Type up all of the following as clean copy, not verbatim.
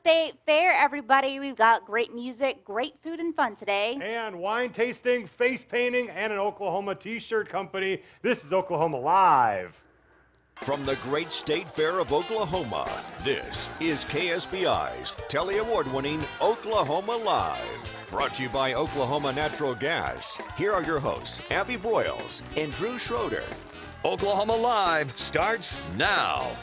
State Fair, everybody. We've got great music, great food, and fun today. And wine tasting, face painting, and an Oklahoma t-shirt company. This is Oklahoma Live. From the great State Fair of Oklahoma, this is KSBI's Telly Award-winning Oklahoma Live. Brought to you by Oklahoma Natural Gas. Here are your hosts, Abby Broyles and Drew Schroeder. Oklahoma Live starts now.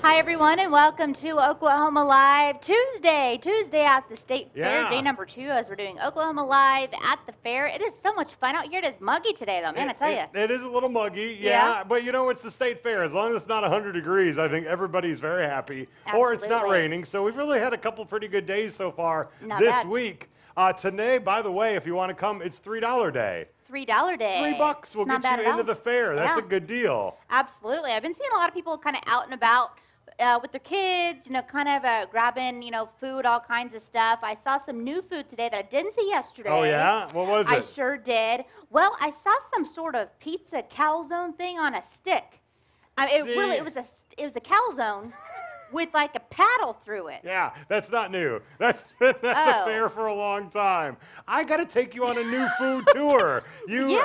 Hi, everyone, and welcome to Oklahoma Live Tuesday at the State Fair, day number 2, as we're doing Oklahoma Live at the fair. It is so much fun out here. It is muggy today, though, man, I tell you. It is a little muggy, yeah, but you know, it's the State Fair. As long as it's not 100 degrees, I think everybody's very happy. Absolutely. Or it's not raining, so we've really had a couple pretty good days so far this week. Today, by the way, if you want to come, it's $3 day. $3 day. $3 will get you into the fair. That's a good deal. Absolutely. I've been seeing a lot of people kind of out and about with their kids, you know, kind of grabbing, you know, food, all kinds of stuff. I saw some new food today that I didn't see yesterday. Oh, yeah? What was it? I sure did. Well, I saw some sort of pizza calzone thing on a stick. It was a calzone with like a paddle through it. Yeah, that's not new. That's been at the fair for a long time. I got to take you on a new food tour. You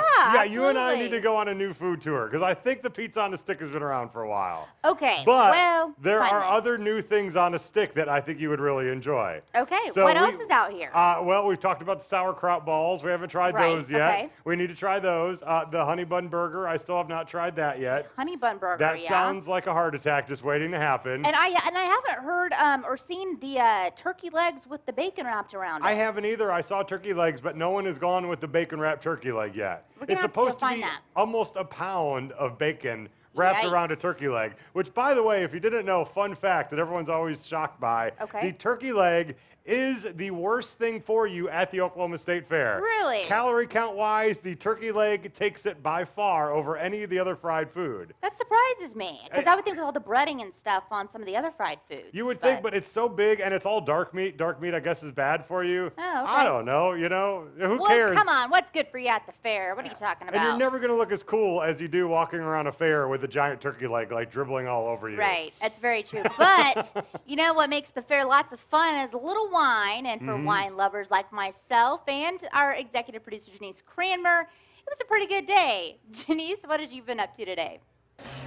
and I need to go on a new food tour because I think the pizza on a stick has been around for a while. Okay, but there are other new things on a stick that I think you would really enjoy. Okay, so what else is out here? Well, we've talked about the sauerkraut balls. We haven't tried those yet. Okay. We need to try those. The honey bun burger, I still have not tried that yet. Honey bun burger, that sounds like a heart attack just waiting to happen. And I haven't heard or seen the turkey legs with the bacon wrapped around it. I haven't either. I saw turkey legs, but no one has gone with the bacon wrapped turkey leg yet. It's supposed to be almost a pound of bacon wrapped around a turkey leg, which, by the way, if you didn't know, fun fact that everyone's always shocked by, the turkey leg is the worst thing for you at the Oklahoma State Fair. Really? Calorie count-wise, the turkey leg takes it by far over any of the other fried food. That surprises me, because I would think with all the breading and stuff on some of the other fried foods. You would think, but it's so big, and it's all dark meat. Dark meat, I guess, is bad for you. Oh, okay. I don't know, you know? Who Well, cares? come on. What's good for you at the fair? What are you talking about? And you're never going to look as cool as you do walking around a fair with a giant turkey leg, like, dribbling all over you. Right. That's very true. But, you know what makes the fair lots of fun is a little wine, and for wine lovers like myself and our executive producer, Janice Cranmer, it was a pretty good day. Janice, what have you been up to today?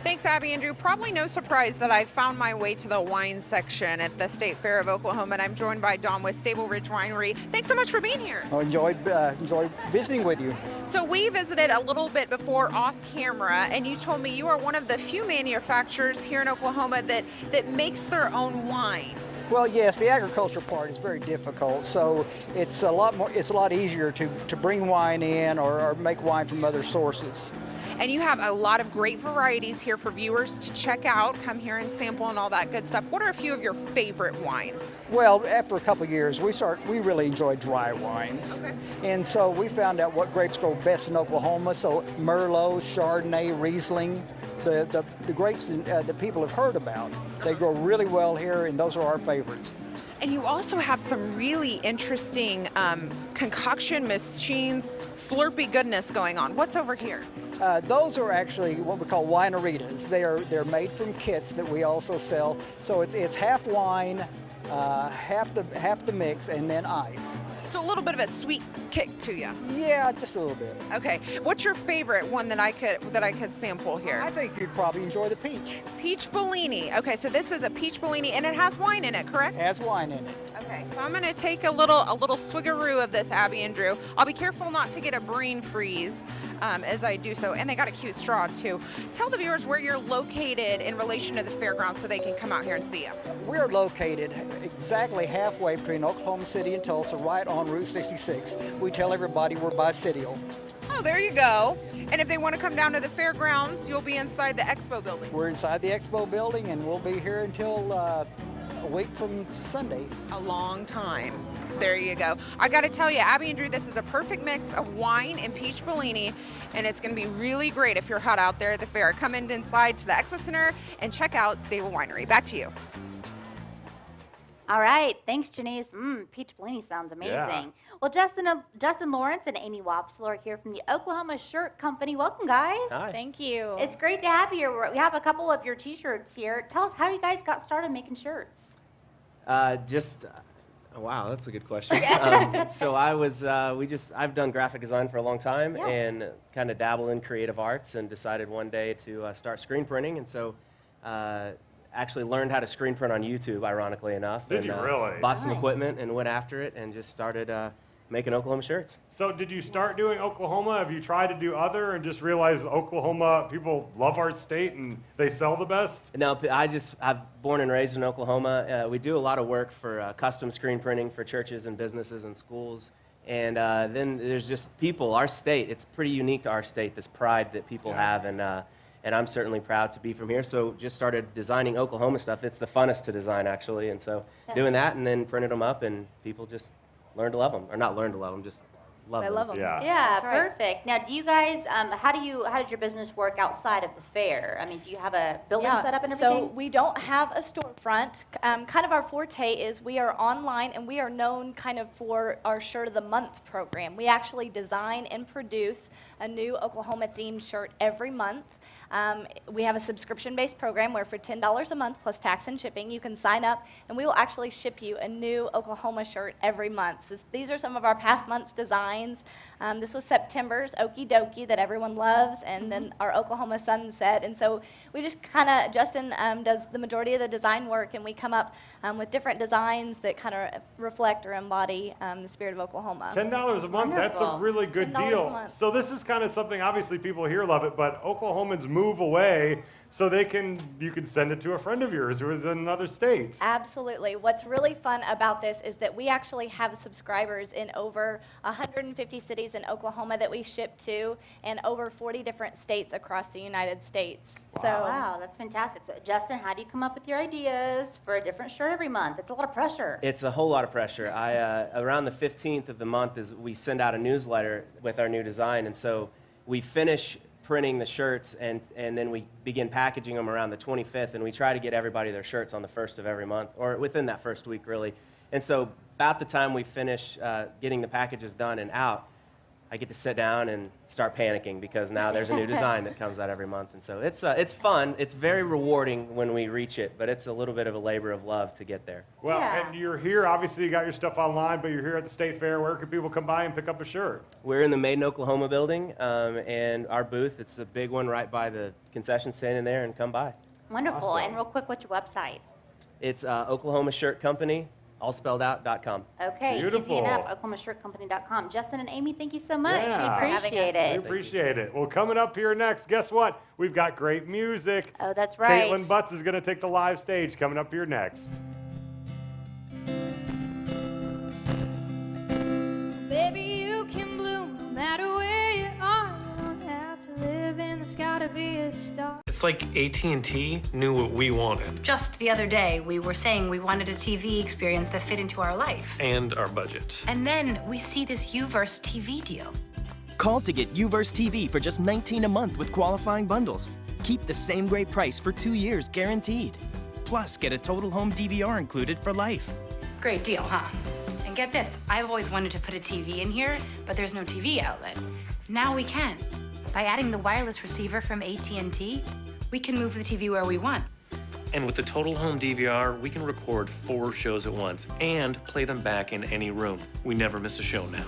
Thanks, Abby and Drew. Probably no surprise that I found my way to the wine section at the State Fair of Oklahoma, and I'm joined by Don with Stable Ridge Winery. Thanks so much for being here. I enjoyed visiting with you. So we visited a little bit before off camera, and you told me you are one of the few manufacturers here in Oklahoma that makes their own wine. Well, yes, the agriculture part is very difficult, so it's a lot easier to bring wine in or make wine from other sources. And you have a lot of great varieties here for viewers to check out, come here and sample and all that good stuff. What are a few of your favorite wines? Well, after a couple of years, we really enjoy dry wines. Okay. And so we found out what grapes grow best in Oklahoma, so Merlot, Chardonnay, Riesling. The grapes that people have heard about, they grow really well here, and those are our favorites. And you also have some really interesting concoction machines, slurpy goodness going on. What's over here? Those are actually what we call wineritas. They're made from kits that we also sell. So it's half wine, half the mix, and then ice. So a little bit of a sweet kick to you. Yeah, just a little bit. Okay. What's your favorite one that I could sample here? I think you'd probably enjoy the peach. Peach Bellini. Okay, so this is a peach Bellini, and it has wine in it, correct? It has wine in it. Okay. So I'm going to take a little swiggeroo of this, Abby and Drew. I'll be careful not to get a brain freeze as I do so. And they got a cute straw, too. Tell the viewers where you're located in relation to the fairgrounds so they can come out here and see you. We're located exactly halfway between Oklahoma City and Tulsa, right on Route 66. We tell everybody we're bicentennial. Oh, there you go. And if they want to come down to the fairgrounds, you'll be inside the expo building. We're inside the expo building, and we'll be here until a week from Sunday. A long time. There you go. I got to tell you, Abby and Drew, this is a perfect mix of wine and peach Bellini, and it's going to be really great if you're hot out there at the fair. Come inside to the Expo Center and check out Stable Winery. Back to you. All right. Thanks, Janice. Peach Blaney sounds amazing. Yeah. Well, Justin Lawrence and Amy Wopsler are here from the Oklahoma Shirt Company. Welcome, guys. Hi. Thank you. It's great to have you here. We have a couple of your T-shirts here. Tell us how you guys got started making shirts. Wow, that's a good question. So I've done graphic design for a long time and kind of dabble in creative arts and decided one day to start screen printing. And so actually learned how to screen print on YouTube, ironically enough. Did you really? Bought some equipment and went after it and just started making Oklahoma shirts. So did you start doing Oklahoma? Have you tried to do other and just realized Oklahoma, people love our state and they sell the best? No, I'm born and raised in Oklahoma. We do a lot of work for custom screen printing for churches and businesses and schools. And then there's just people, our state, it's pretty unique to our state, this pride that people have. And I'm certainly proud to be from here. So just started designing Oklahoma stuff. It's the funnest to design, actually. And so doing that and then printed them up and people just learn to love them, or not learn to love them, just love them. I love them. Yeah, Perfect. Now, do you guys, how did your business work outside of the fair? I mean, do you have a building set up and everything? So we don't have a storefront. Kind of our forte is we are online, and we are known kind of for our Shirt of the Month program. We actually design and produce a new Oklahoma-themed shirt every month. We have a subscription-based program where for $10 a month plus tax and shipping, you can sign up, and we will actually ship you a new Oklahoma shirt every month. So these are some of our past month's designs. This was September's Okie Dokie that everyone loves, and then our Oklahoma Sunset. And so we just kind of, Justin does the majority of the design work, and we come up with different designs that kind of reflect or embody the spirit of Oklahoma. $10 a month, Wonderful. that's a really good $10 deal. a month. So this is kind of something, obviously people here love it, but Oklahomans move away so you can send it to a friend of yours who is in another state. Absolutely. What's really fun about this is that we actually have subscribers in over 150 cities in Oklahoma that we ship to, and over 40 different states across the United States. Wow, that's fantastic. So, Justin, how do you come up with your ideas for a different shirt every month? It's a lot of pressure. It's a whole lot of pressure. Around the 15th of the month is we send out a newsletter with our new design, and so we finish printing the shirts and then we begin packaging them around the 25th, and we try to get everybody their shirts on the 1st of every month, or within that first week, really. And so about the time we finish getting the packages done and out, I get to sit down and start panicking because now there's a new design that comes out every month. And so it's fun. It's very rewarding when we reach it, but it's a little bit of a labor of love to get there. Well, and you're here, obviously you got your stuff online, but you're here at the State Fair. Where can people come by and pick up a shirt? We're in the Made in Oklahoma building, and our booth, it's a big one right by the concession stand in there, and come by. Wonderful. Awesome. And real quick, what's your website? It's Oklahoma Shirt Company, all spelled out.com. Okay, Beautiful. easy enough, OklahomaShirtCompany.com. Justin and Amy, thank you so much Yeah. for having us. We appreciate it. Well, coming up here next, guess what? We've got great music. Oh, that's right. Caitlin Butts is going to take the live stage coming up here next. Baby, you can bloom no matter where you are. You don't have to live in the sky to be a star. It's like AT&T knew what we wanted. Just the other day, we were saying we wanted a TV experience that fit into our life. And our budget. And then we see this Uverse TV deal. Call to get Uverse TV for just $19 a month with qualifying bundles. Keep the same great price for 2 years guaranteed. Plus, get a total home DVR included for life. Great deal, huh? And get this, I've always wanted to put a TV in here, but there's no TV outlet. Now we can. By adding the wireless receiver from AT&T, we can move the TV where we want. And with the total home DVR, we can record 4 shows at once and play them back in any room. We never miss a show now.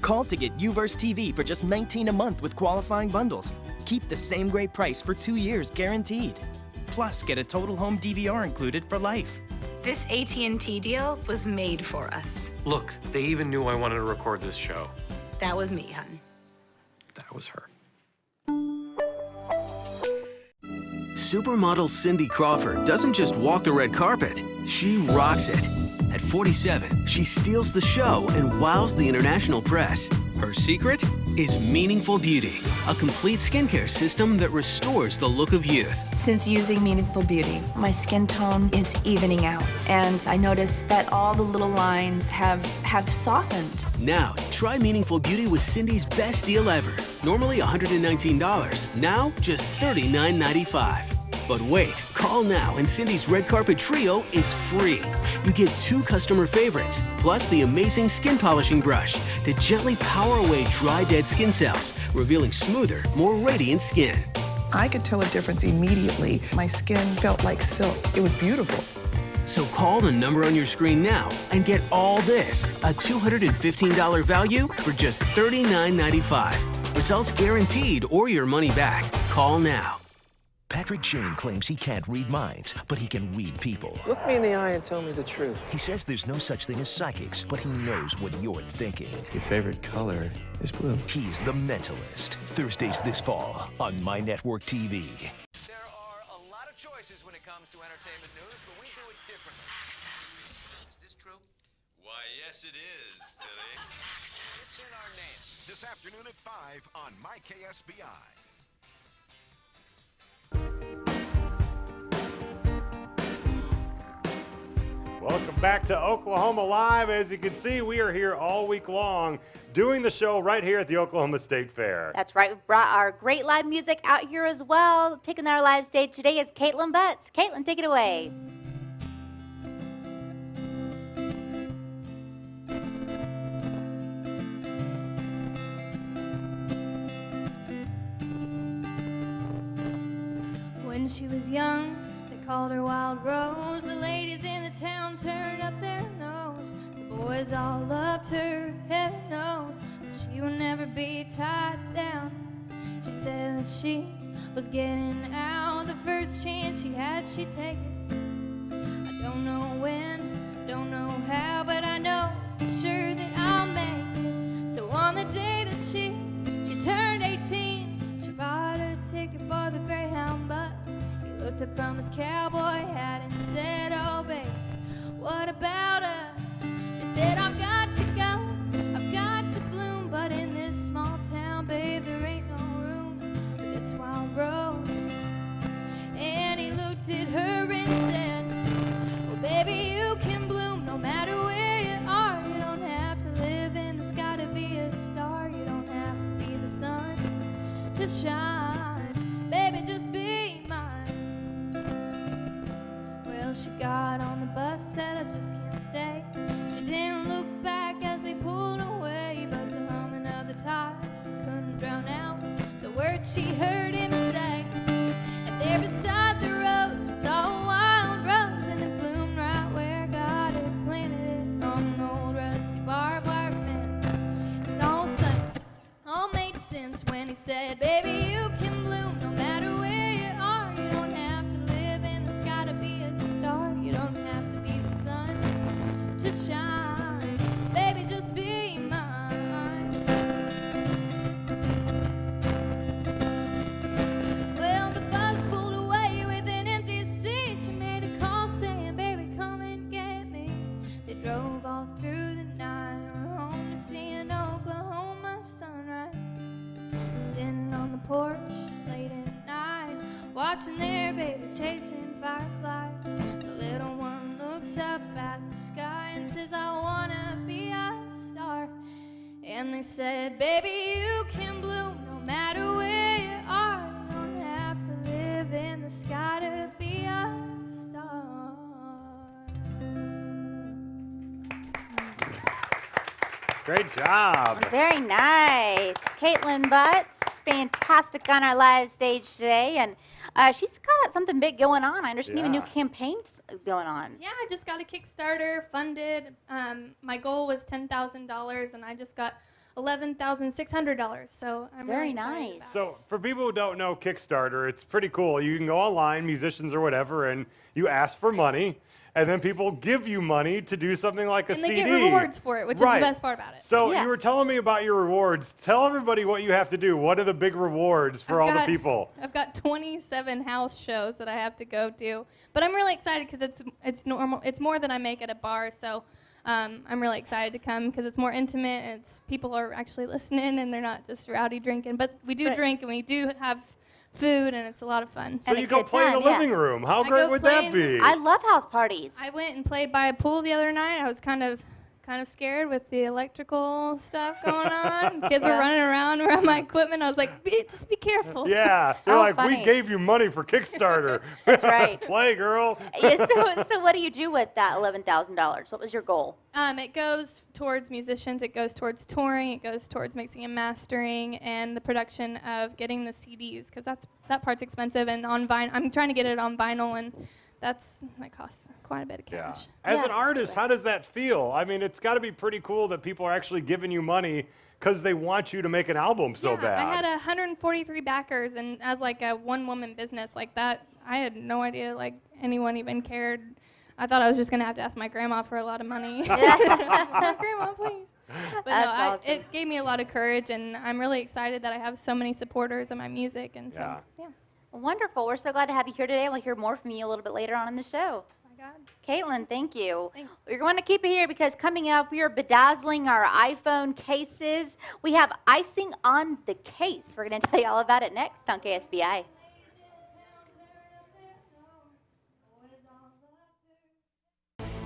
Call to get Uverse TV for just $19 a month with qualifying bundles. Keep the same great price for 2 years guaranteed. Plus, get a total home DVR included for life. This AT&T deal was made for us. Look, they even knew I wanted to record this show. That was me, hun. That was her. Supermodel Cindy Crawford doesn't just walk the red carpet, she rocks it. At 47, she steals the show and wows the international press. Her secret is Meaningful Beauty, a complete skincare system that restores the look of youth. Since using Meaningful Beauty, my skin tone is evening out, and I noticed that all the little lines have softened. Now, try Meaningful Beauty with Cindy's best deal ever. Normally $119, now just $39.95. But wait, call now and Cindy's Red Carpet Trio is free. You get 2 customer favorites, plus the amazing skin polishing brush to gently power away dry, dead skin cells, revealing smoother, more radiant skin. I could tell a difference immediately. My skin felt like silk. It was beautiful. So call the number on your screen now and get all this, a $215 value for just $39.95. Results guaranteed or your money back. Call now. Patrick Shane claims he can't read minds, but he can read people. Look me in the eye and tell me the truth. He says there's no such thing as psychics, but he knows what you're thinking. Your favorite color is blue. He's the Mentalist. Thursdays this fall on My Network TV. There are a lot of choices when it comes to entertainment news, but we do it differently. Is this true? Why, yes, it is, Billy. It's in our name. This afternoon at 5 on My KSBI. Welcome back to Oklahoma Live. As you can see, we are here all week long doing the show right here at the Oklahoma State Fair. That's right. We've brought our great live music out here as well. Taking our live stage today is Caitlin Butts. Caitlin, take it away. When she was young, they called her Wild Rose. The ladies in the town turned up their nose. The boys all loved her, heaven knows. But she would never be tied down. She said that she was getting out. The first chance she had, she'd take it. I don't know when, don't know how, but I know for sure that I'll make it. So on the day that she turned 18, she bought a ticket for the Greyhound bus. Looked up from his cowboy hat and said, oh, babe, what about us? She said, I've got to go, I've got to bloom, but in this small town, babe, there ain't no room for this wild rose. And he looked at her and said, well, baby, you can bloom no matter where you are. You don't have to live in the sky to be a star. You don't have to be the sun to shine. Baby, just be mine. She got on the bus, said I just can't stay. She didn't look back as they pulled away, but the humming of the tires couldn't drown out the words she heard him say. And there beside the road, she saw a wild rose, and it bloomed right where God had planted it on an old rusty barbed wire fence. And all of a sudden, all made sense when he said, baby, you can bloom no matter where you are. You don't have to live in the sky to be a star. You don't have to be the sun to shine. Baby, just be mine. Well, the bus pulled away with an empty seat. She made a call saying, baby, come and get me. They drove off through the night and were home to see an Oklahoma sunrise. Sitting on the porch late at night, watching their babies chasing fireflies. Little one looks up at the sky and says, I wanna be a star. And they said, baby, you can bloom no matter where you are. You don't have to live in the sky to be a star. Great job. Very nice. Caitlin Butts, fantastic on our live stage today. And she's got something big going on. I understand you have a new campaign going on. Yeah, I just got a Kickstarter funded. My goal was $10,000, and I just got $11,600. So I'm very really nice. So for people who don't know Kickstarter, it's pretty cool. You can go online, musicians or whatever, and you ask for money. And then people give you money to do something like a CD. And they get rewards for it, which is the best part about it. So you were telling me about your rewards. Tell everybody what you have to do. What are the big rewards for all the people? I've got 27 house shows that I have to go to. But I'm really excited because it's normal. It's more than I make at a bar. So I'm really excited to come because it's more intimate and people are actually listening and they're not just rowdy drinking. But we do drink and we do have food, and it's a lot of fun. So you go play in the living room. How great would that be? I love house parties. I went and played by a pool the other night. I was kind of kind of scared with the electrical stuff going on. Kids are running around my equipment. I was like, just be careful. Yeah, they're like, funny. we gave you money for Kickstarter. That's right. Play, girl. Yeah, so what do you do with that $11,000? What was your goal? It goes towards musicians. It goes towards touring. It goes towards mixing and mastering and the production of getting the CDs, because that part's expensive. And on vinyl, I'm trying to get it on vinyl, and that costs quite a bit of cash. As an artist, how does that feel? I mean, it's got to be pretty cool that people are actually giving you money because they want you to make an album so bad. I had 143 backers, and as like a one-woman business like that, I had no idea like anyone even cared. I thought I was just gonna have to ask my grandma for a lot of money. Grandma, please. But no, awesome. it gave me a lot of courage, and I'm really excited that I have so many supporters of my music, and so yeah. Wonderful. We're so glad to have you here today. We'll hear more from you a little bit later on in the show. Caitlin, thank you. Thanks. We're going to keep it here because coming up, we are bedazzling our iPhone cases. We have icing on the case. We're going to tell you all about it next on KSBI.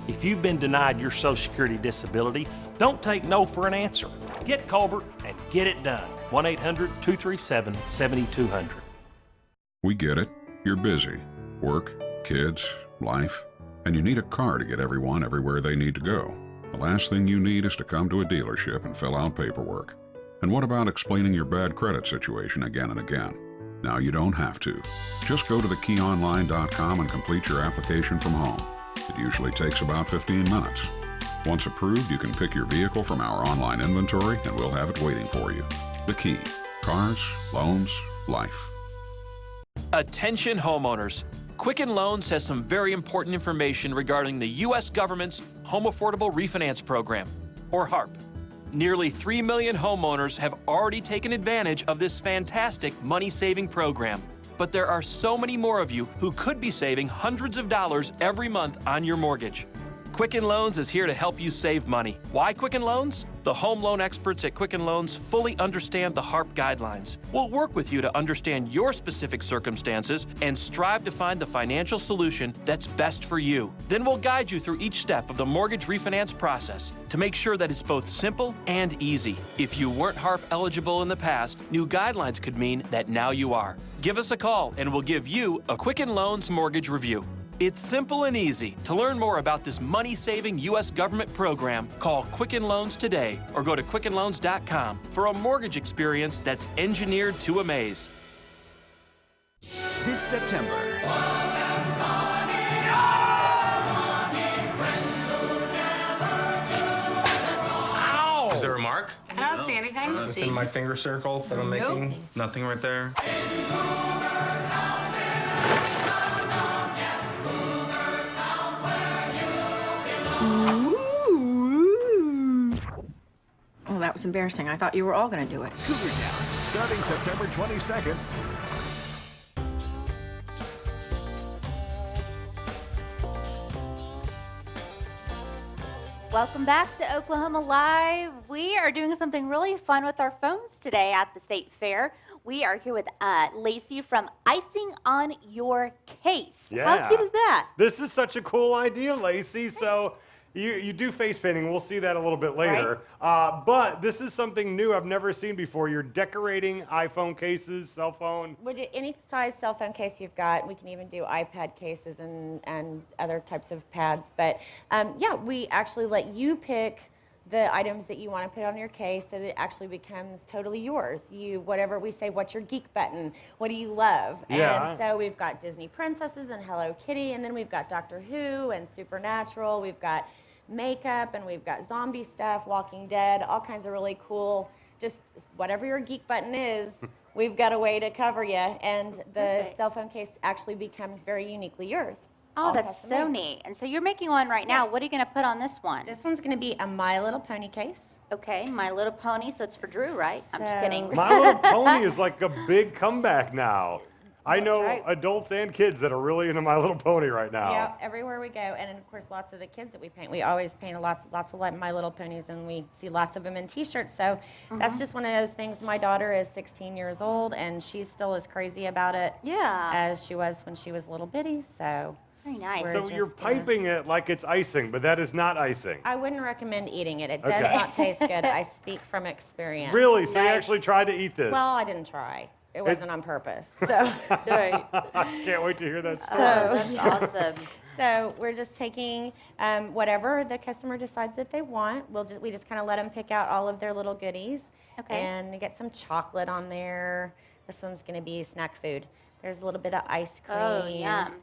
If you've been denied your Social Security disability, don't take no for an answer. Get Colbert and get it done. 1-800-237-7200. We get it. You're busy. Work, kids, life, and you need a car to get everyone everywhere they need to go. The last thing you need is to come to a dealership and fill out paperwork. And what about explaining your bad credit situation again and again? Now you don't have to. Just go to thekeyonline.com and complete your application from home. It usually takes about 15 minutes. Once approved, you can pick your vehicle from our online inventory and we'll have it waiting for you. The Key. Cars, loans, life. Attention homeowners. Quicken Loans has some very important information regarding the U.S. government's Home Affordable Refinance Program, or HARP. Nearly 3 million homeowners have already taken advantage of this fantastic money-saving program. But there are so many more of you who could be saving hundreds of dollars every month on your mortgage. Quicken Loans is here to help you save money. Why Quicken Loans? The home loan experts at Quicken Loans fully understand the HARP guidelines. We'll work with you to understand your specific circumstances and strive to find the financial solution that's best for you. Then we'll guide you through each step of the mortgage refinance process to make sure that it's both simple and easy. If you weren't HARP eligible in the past, new guidelines could mean that now you are. Give us a call and we'll give you a Quicken Loans mortgage review. It's simple and easy. To learn more about this money-saving U.S. government program, call Quicken Loans today or go to quickenloans.com for a mortgage experience that's engineered to amaze. This September, Is there a mark? I don't see anything. In my finger circle that I'm making? Nothing right there. Oh, that was embarrassing. I thought you were all going to do it. Cougar Town, starting September 22nd. Welcome back to Oklahoma Live. We are doing something really fun with our phones today at the State Fair. We are here with Lacey from Icing on Your Case. Yeah. How cute is that? This is such a cool idea, Lacey. So you do face painting. We'll see that a little bit later. Right. But this is something new I've never seen before. You're decorating iPhone cases, cell phone. Any size cell phone case you've got. We can even do iPad cases and other types of pads. But yeah, we actually let you pick the items that you want to put on your case so that it actually becomes totally yours. Whatever we say, what's your geek button? What do you love? Yeah. And so we've got Disney princesses and Hello Kitty, and then we've got Doctor Who and Supernatural. We've got makeup, and we've got zombie stuff, Walking Dead, all kinds of really cool, just whatever your geek button is, we've got a way to cover you, and the cell phone case actually becomes very uniquely yours. Oh, that's so neat. And so you're making one right now. What are you going to put on this one? This one's going to be a My Little Pony case. Okay, My Little Pony, so it's for Drew, right? I'm just kidding. My Little Pony is like a big comeback now. I know right. adults and kids that are really into My Little Pony right now. Yeah, everywhere we go. And of course, lots of the kids that we paint, we always paint lots of My Little Ponies, and we see lots of them in T-shirts. So that's just one of those things. My daughter is 16 years old, and she's still as crazy about it as she was when she was little bitty. So Very nice. We're So just you're gonna- piping it like it's icing, but that is not icing. I wouldn't recommend eating it. It does Okay. not taste good. I speak from experience. Really? So you Nice. actually tried to eat this? Well, I didn't try. It wasn't on purpose. So. I can't wait to hear that story. That's awesome. So we're just taking whatever the customer decides that they want. We just kind of let them pick out all of their little goodies. Okay. And get some chocolate on there. This one's going to be snack food. There's a little bit of ice cream. Oh, yum.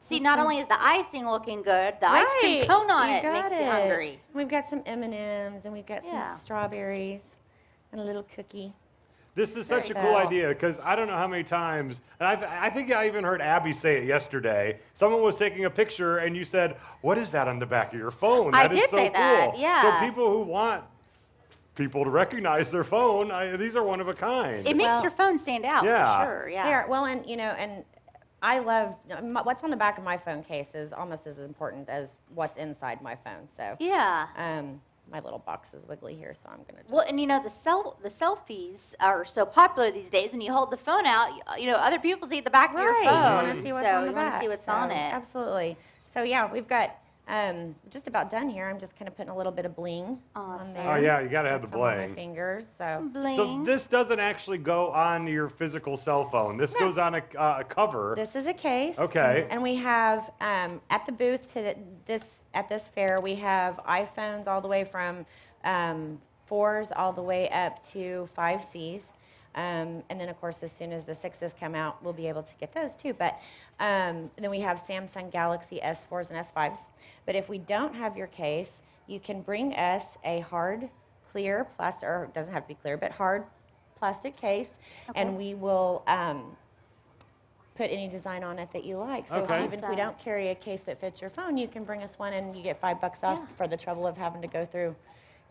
See, not only is the icing looking good, the ice cream cone on it makes me hungry. We've got some M&Ms, and we've got some strawberries, and a little cookie. This is such a cool idea because I don't know how many times, and I think I even heard Abby say it yesterday. Someone was taking a picture, and you said, "What is that on the back of your phone?" I That is did so say cool. that, yeah. So people who want people to recognize their phone, these are one of a kind. It makes your phone stand out, Yeah. for sure. Yeah. There, well, and and I love what's on the back of my phone case is almost as important as what's inside my phone. So yeah. My little box is wiggly here, so I'm gonna. Well, and the selfies are so popular these days. When you hold the phone out, other people see the back of your phone. You want to see what's so on the you back. want to see what's on it. Absolutely. So yeah, we've got just about done here. I'm just kind of putting a little bit of bling on there. Oh yeah, you got to have the Some on my bling. fingers. So So this doesn't actually go on your physical cell phone. This goes on a cover. This is a case. Okay. And we have at the booth at this fair, we have iPhones all the way from 4s all the way up to 5Cs. And then, of course, as soon as the 6s come out, we'll be able to get those too. But then we have Samsung Galaxy S4s and S5s. But if we don't have your case, you can bring us a hard, clear plastic, or it doesn't have to be clear, but hard plastic case, and we will put any design on it that you like. So even if we don't carry a case that fits your phone, you can bring us one and you get $5 off for the trouble of having to go through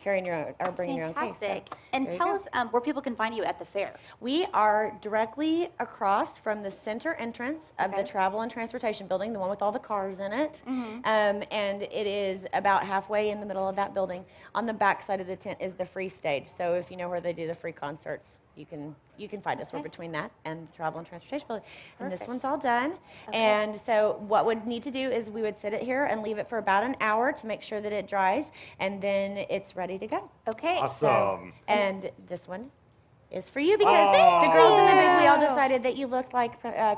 carrying your own or bringing your own case. Fantastic. And tell us where people can find you at the fair. We are directly across from the center entrance of the Travel and Transportation Building, the one with all the cars in it. And it is about halfway in the middle of that building. On the back side of the tent is the free stage. So if you know where they do the free concerts, you can find us. We're between that and the Travel and Transportation Building. And this one's all done. And so what we'd need to do is we would sit it here and leave it for about an hour to make sure that it dries, and then it's ready to go. Okay. Awesome. And this one is for you because the girls in the booth, we all decided that you looked like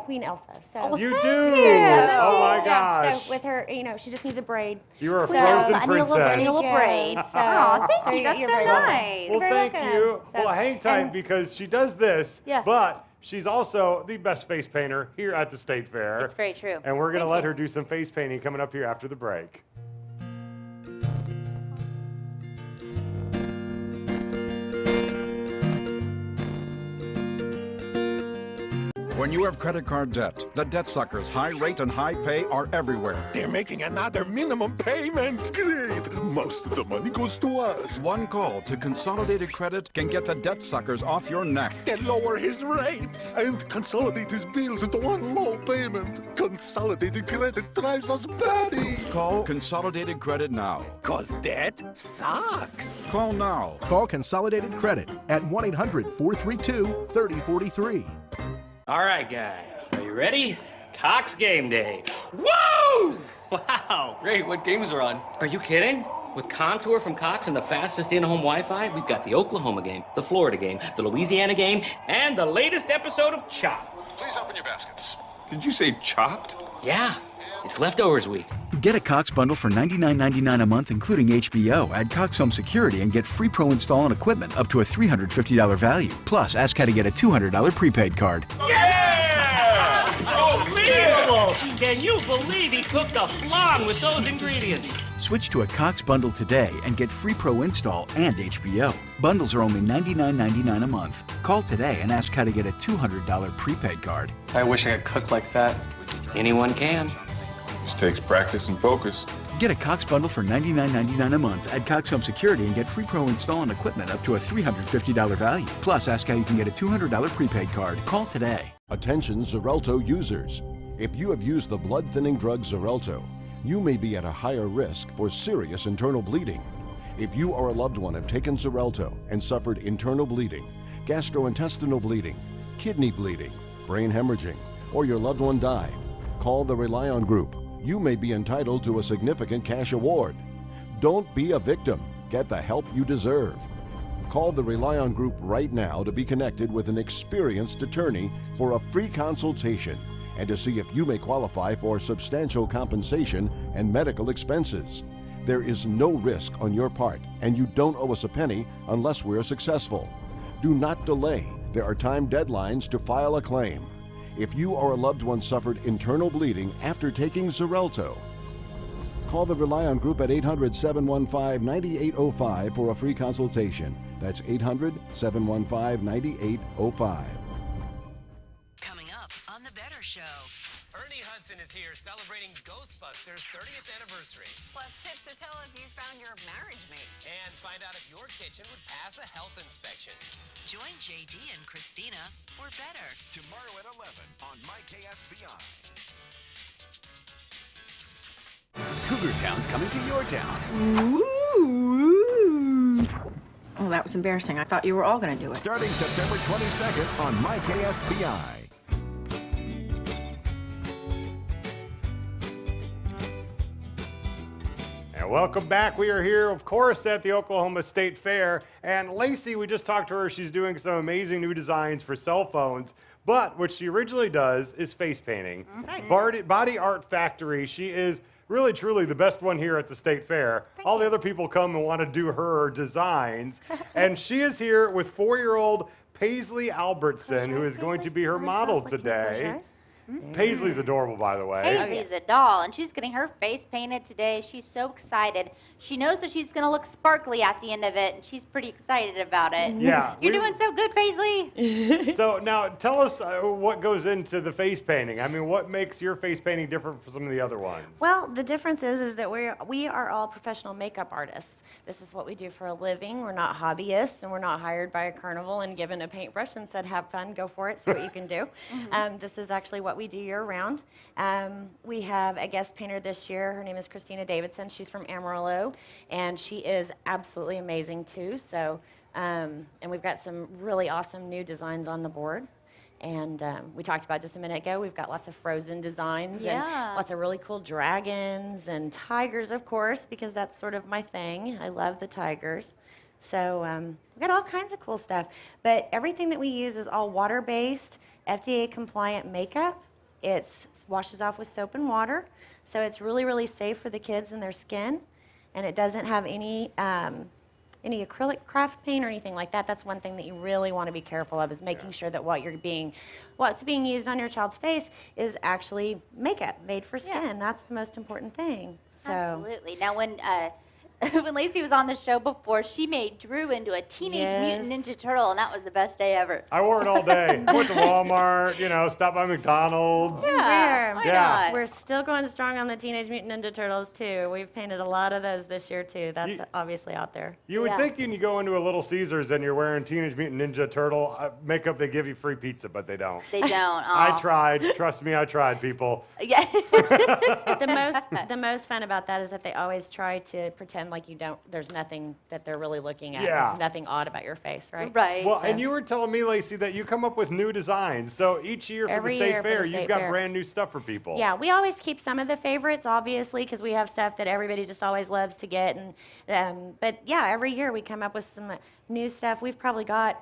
Queen Elsa. So You do. Oh my gosh. So with her, she just needs a braid. You are a Queen frozen Elsa. princess. I need a little braid. So, thank you. That's so nice. Well, thank you. So, Well, hang tight because she does this, Yeah. but she's also the best face painter here at the State Fair. It's very true. And we're going to let her do some face painting coming up here after the break. When you have credit card debt, the debt suckers' high rate and high pay are everywhere. They're making another minimum payment. Great. Most of the money goes to us. One call to Consolidated Credit can get the debt suckers off your neck. They lower his rates and consolidate his bills into one low payment. Consolidated Credit drives us batty. Call Consolidated Credit now. 'Cause debt sucks. Call now. Call Consolidated Credit at 1-800-432-3043. All right, guys. Are you ready? Cox Game Day. Woo! Wow. Great. What games are on? Are you kidding? With Contour from Cox and the fastest in-home Wi-Fi, we've got the Oklahoma game, the Florida game, the Louisiana game, and the latest episode of Chopped. Please open your baskets. Did you say Chopped? Yeah. It's leftovers week. Get a Cox bundle for $99.99 a month, including HBO. Add Cox Home Security and get free Pro install and equipment up to a $350 value. Plus, ask how to get a $200 prepaid card. Yeah! Unbelievable! Can you believe he cooked a flan with those ingredients? Switch to a Cox bundle today and get free Pro install and HBO. Bundles are only $99.99 a month. Call today and ask how to get a $200 prepaid card. I wish I could cook like that. Anyone can. This takes practice and focus. Get a Cox bundle for $99.99 a month. Add Cox Home Security and get free Pro install and equipment up to a $350 value. Plus, ask how you can get a $200 prepaid card. Call today. Attention Xarelto users. If you have used the blood-thinning drug Xarelto, you may be at a higher risk for serious internal bleeding. If you or a loved one have taken Xarelto and suffered internal bleeding, gastrointestinal bleeding, kidney bleeding, brain hemorrhaging, or your loved one died, call the Rely On Group you may be entitled to a significant cash award. Don't be a victim. Get the help you deserve. Call the Rely On Group right now to be connected with an experienced attorney for a free consultation and to see if you may qualify for substantial compensation and medical expenses. There is no risk on your part, and you don't owe us a penny unless we're successful. Do not delay. There are time deadlines to file a claim. If you or a loved one suffered internal bleeding after taking Xarelto, call the Rely On Group at 800-715-9805 for a free consultation. That's 800-715-9805. Coming up on The Better Show. Ernie Hudson is here celebrating Ghostbusters' 30th anniversary. Plus tips to tell if you found your marriage mate. And find out if your kitchen would pass a health inspection. Join JD and Christina for Better. Tomorrow at 11 on MyKSBI. Cougar Town's coming to your town. Ooh. Oh, that was embarrassing. I thought you were all going to do it. Starting September 22nd on MyKSBI. And welcome back. We are here, of course, at the Oklahoma State Fair. And Lacey, we just talked to her. She's doing some amazing new designs for cell phones. But what she originally does is face painting. Body Art Factory. She is really, truly the best one here at the State Fair. All the other people come and want to do her designs. And she is here with 4-year-old Paisley Albertson, who is going to be her model today. Paisley's adorable, by the way. Paisley's a doll, and she's getting her face painted today. She's so excited. She knows that she's going to look sparkly at the end of it, and she's pretty excited about it. Yeah. You're doing so good, Paisley. So now tell us what goes into the face painting. I mean, what makes your face painting different from some of the other ones? Well, the difference is that we are all professional makeup artists. This is what we do for a living. We're not hobbyists, and we're not hired by a carnival and given a paintbrush and said, have fun, go for it, see what you can do. This is actually what we do year-round. We have a guest painter this year. Her name is Christina Davidson. She's from Amarillo, and she is absolutely amazing, too. So, and we've got some really awesome new designs on the board. And we talked about just a minute ago, we've got lots of Frozen designs and lots of really cool dragons and tigers, of course, because that's sort of my thing. I love the tigers. So we've got all kinds of cool stuff. But everything that we use is all water-based, FDA-compliant makeup. It washes off with soap and water, so it's really, really safe for the kids and their skin. And it doesn't have any acrylic craft paint or anything like that. That's one thing that you really want to be careful of, is making sure that what's being used on your child's face is actually makeup made for skin. That's the most important thing. So. Absolutely. Now, when Lacey was on the show before, she made Drew into a Teenage Mutant Ninja Turtle, and that was the best day ever. I wore it all day. Went to Walmart, stopped by McDonald's. We're still going strong on the Teenage Mutant Ninja Turtles, too. We've painted a lot of those this year, too. That's obviously out there. You would think when you go into a Little Caesars and you're wearing Teenage Mutant Ninja Turtle makeup, they give you free pizza, but they don't. They don't. I tried. Trust me, I tried, people. Yeah. The most fun about that is that they always try to pretend like there's nothing that they're really looking at. There's nothing odd about your face, right? Right. Well, and you were telling me, Lacey, that you come up with new designs. So each year for the State Fair, you've got brand new stuff for people. Yeah, we always keep some of the favorites, obviously, because we have stuff that everybody just always loves to get. But yeah, every year we come up with some new stuff. We've probably got,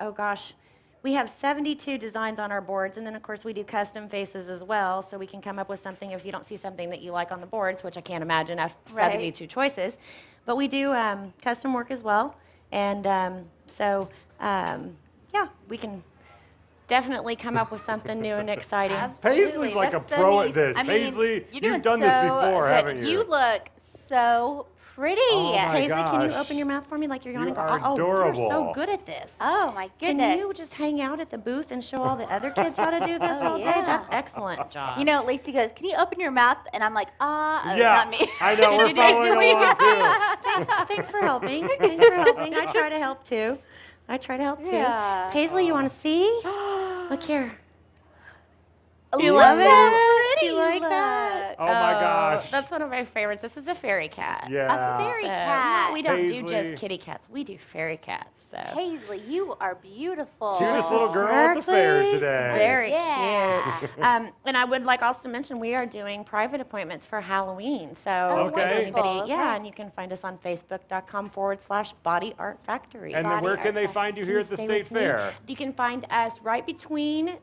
we have 72 designs on our boards, and then, of course, we do custom faces as well, so we can come up with something if you don't see something that you like on the boards, which I can't imagine after 72 choices. But we do custom work as well, and we can definitely come up with something new and exciting. Paisley's like a pro at this. Paisley, you've done this before, haven't you? You look so pretty. Oh my Paisley, gosh. can you open your mouth for me like you're yawning? You are adorable. You're so good at this. Oh, my goodness. Can you just hang out at the booth and show all the other kids how to do this all day? That's excellent job. Lacey goes, can you open your mouth? And I'm like, not me. I know, we're following along, too. Thanks for helping. Thanks for helping. I try to help, too. Yeah. Paisley, you want to see? Look here. You love it? pretty you like look. that. Oh, my gosh. That's one of my favorites. This is a fairy cat. Yeah. A fairy cat. We don't do Paisley. just kitty cats. We do fairy cats. So. Paisley, you are beautiful. Cutest little girl at the fair today. Very Yeah. cute. And I would like also to mention we are doing private appointments for Halloween. So Okay. anybody, yeah, and you can find us on Facebook.com/Body Art Factory. And then where can they find you here at the State Fair? You can find us right between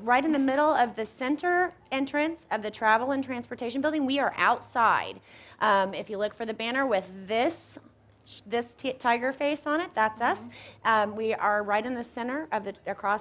right in the middle of the center entrance of the Travel and Transportation Building. We are outside. If you look for the banner with this tiger face on it, that's us. We are right in the center of across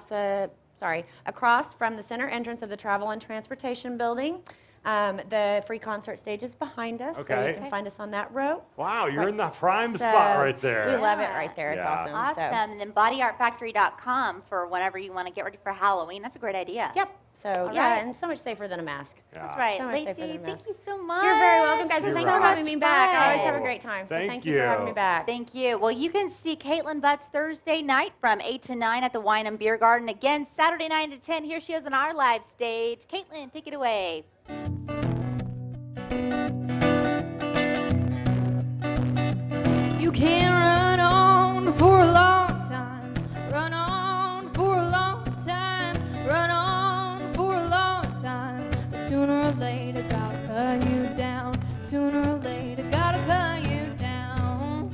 from the center entrance of the Travel and Transportation Building. The free concert stage is behind us, so you can find us on that row. Wow, you're in the prime spot right there. We love it right there. It's awesome. Awesome. And then bodyartfactory.com for whenever you want to get ready for Halloween. That's a great idea. Yep. So, All yeah, right. and so much safer than a mask. That's right. So much safer Lacey, than a thank mask. you so much. You're very welcome, guys. You're Thanks for right. having me back. I always have a Fun. great time. So Thank thank you for having me you. back. Thank you. Well, you can see Caitlin Butts Thursday night from 8 to 9 at the Wine and Beer Garden. Again, Saturday 9 to 10. Here she is on our live stage. Caitlin, take it away. You can run on for a long time, run on for a long time, run on for a long time. But sooner or later, gotta cut you down. Sooner or later, gotta cut you down.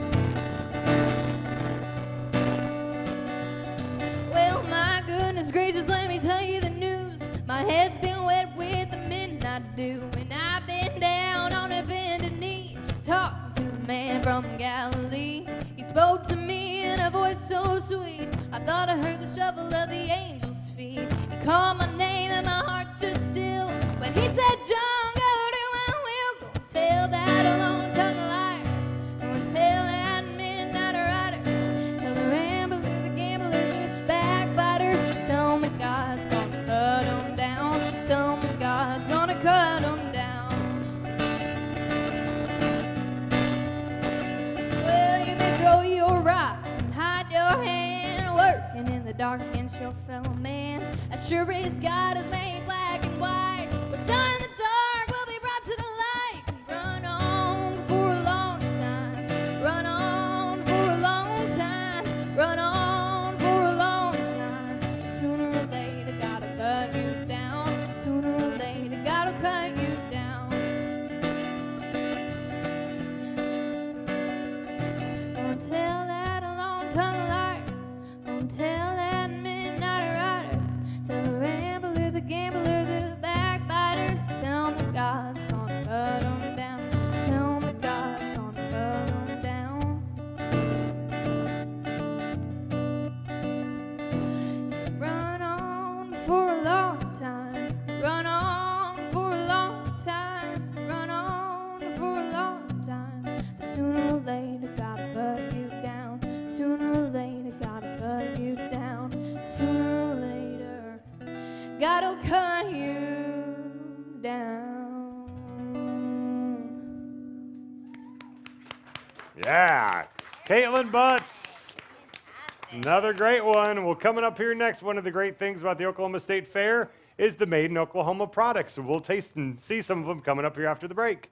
Well, my goodness gracious, let me tell you the news. My head's been wet with the midnight dew, and I've been down on a bended knee, talking to the man from Galilee. He spoke to me in a voice so sweet, I thought I heard the shuffle of the angels' feet. He called my name and my heart stood still when he said, John, go do my will. Go tell that long-tongued liar, go and tell that midnight rider, tell the rambler, the gambler, the backbiter, tell me God's gonna cut 'em down, tell me God's gonna cut 'em down. Well, you may throw your rock and hide your hand, working in the dark against your fellow man. As sure as God has made black and white, what's done in the dark will be brought to the light. Run on for a long time, run on for a long time, run on for a long time. Sooner or later, gotta cut you down. Sooner or later, gotta cut you down. Don't tell that long-tongued liar, don't tell that midnight rider, tell the rambler, the gambler, the backbiter, tell me God's gonna cut 'em down, tell me God's gonna cut 'em down. Run on for a long time, run on for a long time, run on for a long time. Sooner or later, gotta cut you down. Sooner or later, gotta cut you down. Sooner or later, gotta cut you down. Yeah. Caitlin Butts. Another great one. Well, coming up here next, one of the great things about the Oklahoma State Fair is the Made in Oklahoma products. So we'll taste and see some of them coming up here after the break.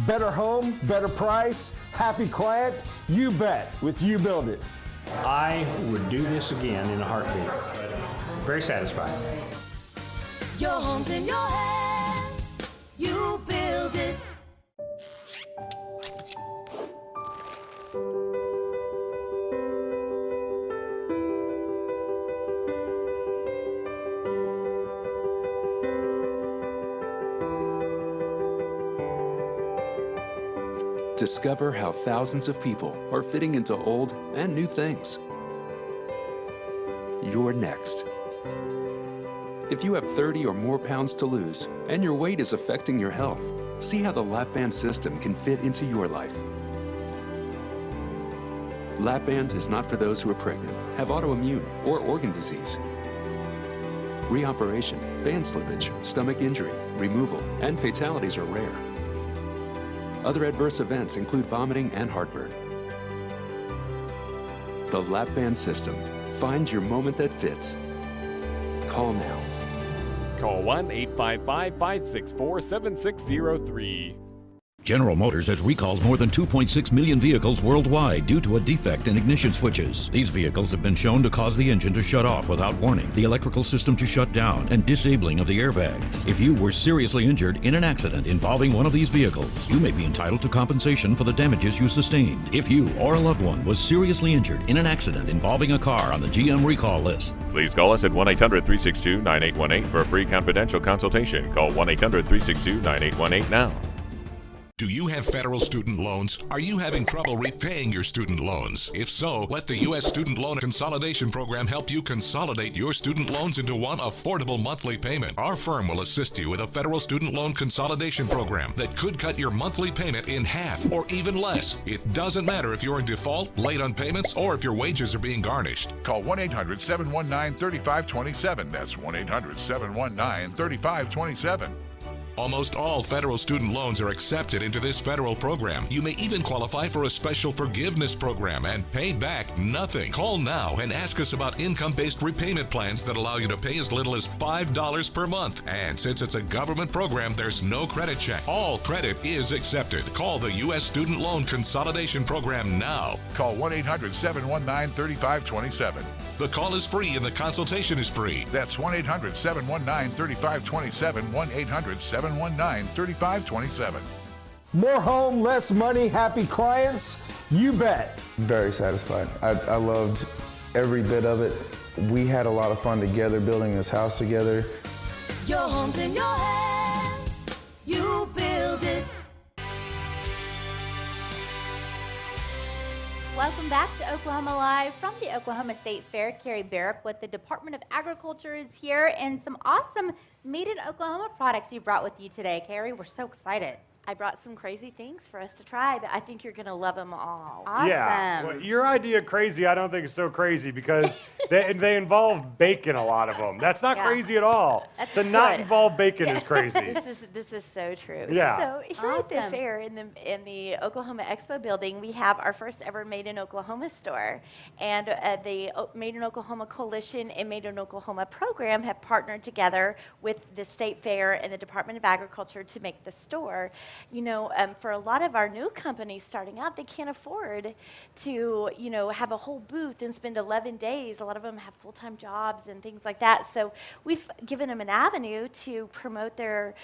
Better home, better price, happy client? You bet, with You Build It. I would do this again in a heartbeat. Very satisfied. Your home's in your hands. You build it. Discover how thousands of people are fitting into old and new things. You're next. If you have 30 or more pounds to lose and your weight is affecting your health, see how the Lap-Band system can fit into your life. Lap-Band is not for those who are pregnant, have autoimmune or organ disease. Reoperation, band slippage, stomach injury, removal, and fatalities are rare. Other adverse events include vomiting and heartburn. The Lap Band System. Find your moment that fits. Call now. Call 1-855-564-7603. General Motors has recalled more than 2.6 million vehicles worldwide due to a defect in ignition switches. These vehicles have been shown to cause the engine to shut off without warning, the electrical system to shut down, and disabling of the airbags. If you were seriously injured in an accident involving one of these vehicles, you may be entitled to compensation for the damages you sustained. If you or a loved one was seriously injured in an accident involving a car on the GM recall list, Please call us at 1-800-362-9818 for a free confidential consultation. Call 1-800-362-9818 now. Do you have federal student loans? Are you having trouble repaying your student loans? If so, let the U.S. Student Loan Consolidation Program help you consolidate your student loans into one affordable monthly payment. Our firm will assist you with a federal student loan consolidation program that could cut your monthly payment in half or even less. It doesn't matter if you're in default, late on payments, or if your wages are being garnished. Call 1-800-719-3527. That's 1-800-719-3527. Almost all federal student loans are accepted into this federal program. You may even qualify for a special forgiveness program and pay back nothing. Call now and ask us about income-based repayment plans that allow you to pay as little as $5 per month. And since it's a government program, there's no credit check. All credit is accepted. Call the U.S. Student Loan Consolidation Program now. Call 1-800-719-3527. The call is free and the consultation is free. That's 1-800-719-3527, 1-800-719-3527. More home, less money, happy clients? You bet. Very satisfied. I loved every bit of it. We had a lot of fun together building this house together. Your home's in your hands. You build it. Welcome back to Oklahoma Live from the Oklahoma State Fair. Carrie Barrick with the Department of Agriculture is here, and some awesome Made in Oklahoma products you brought with you today. Carrie, we're so excited. I brought some crazy things for us to try, but I think you're going to love them all. Awesome. Yeah. Well, your idea crazy, I don't think is so crazy because they involve bacon, a lot of them. That's not crazy at all. That's to not involve bacon is crazy. This is so true. Yeah. So here at the fair in the Oklahoma Expo building, we have our first ever Made in Oklahoma store, and the Made in Oklahoma Coalition and Made in Oklahoma program have partnered together with the State Fair and the Department of Agriculture to make the store. You know, for a lot of our new companies starting out, they can't afford to, you know, have a whole booth and spend 11 days. A lot of them have full-time jobs and things like that. So we've given them an avenue to promote their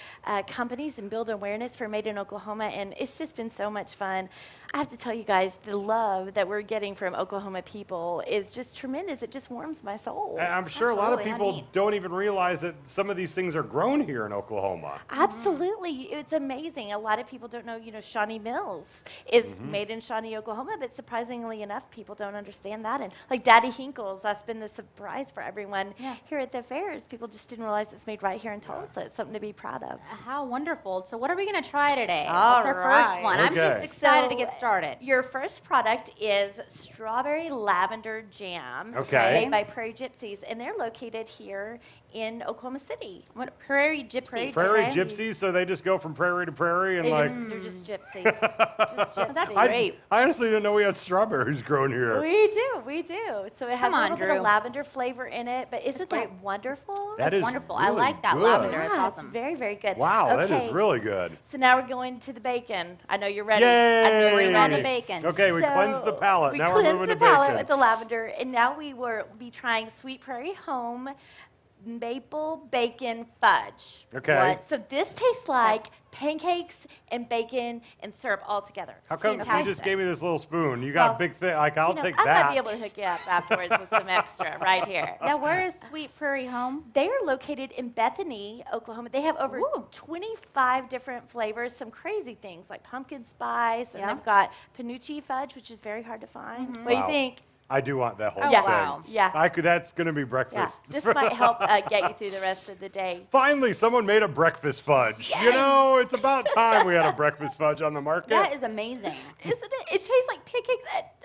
companies and build awareness for Made in Oklahoma, and it's just been so much fun. I have to tell you guys, the love that we're getting from Oklahoma people is just tremendous. It just warms my soul. And I'm sure a lot of people don't even realize that some of these things are grown here in Oklahoma. Absolutely. It's amazing. A lot of people don't know, you know, Shawnee Mills is made in Shawnee, Oklahoma, but surprisingly enough, people don't understand that. And like Daddy Hinkle's, that's been the surprise for everyone here at the fairs. People just didn't realize it's made right here in Tulsa. It's something to be proud of. How wonderful. So what are we going to try today? All What's our first one? I'm just excited to get started. Your first product is strawberry lavender jam made by Prairie Gypsies, and they're located here in Oklahoma City. What, Prairie Gypsies? Prairie Gypsies, so they just go from prairie to prairie and they're just gypsies. Just gypsies. That's great. I honestly didn't know we had strawberries grown here. We do. So it has a little bit of lavender flavor in it, but isn't that wonderful? That is wonderful. Really I like that good. lavender. It's Yeah, awesome. it's very, very good. Wow, okay. that is really good. So now we're going to the bacon. I know you're ready. Yay! I know you're on ready. the bacon. Okay, we cleansed the palate. Now we're moving to bacon. We cleansed the palate with the lavender, and now we will be trying Sweet Prairie Home maple bacon fudge. Okay. So this tastes like pancakes and bacon and syrup all together. How come you just gave me this little spoon? You got big thing. Like, I'll take I that. might be able to hook you up afterwards with some extra right here. Now, where is Sweet Prairie Home? They are located in Bethany, Oklahoma. They have over 25 different flavors, some crazy things like pumpkin spice, and they've got panucci fudge, which is very hard to find. What do you think? I do want that whole Oh, thing. wow. Yeah. That's going to be breakfast. Yeah. This might help get you through the rest of the day. Finally, someone made a breakfast fudge. Yes. You know, it's about time we had a breakfast fudge on the market. That is amazing. Isn't it? It tastes like pancakes.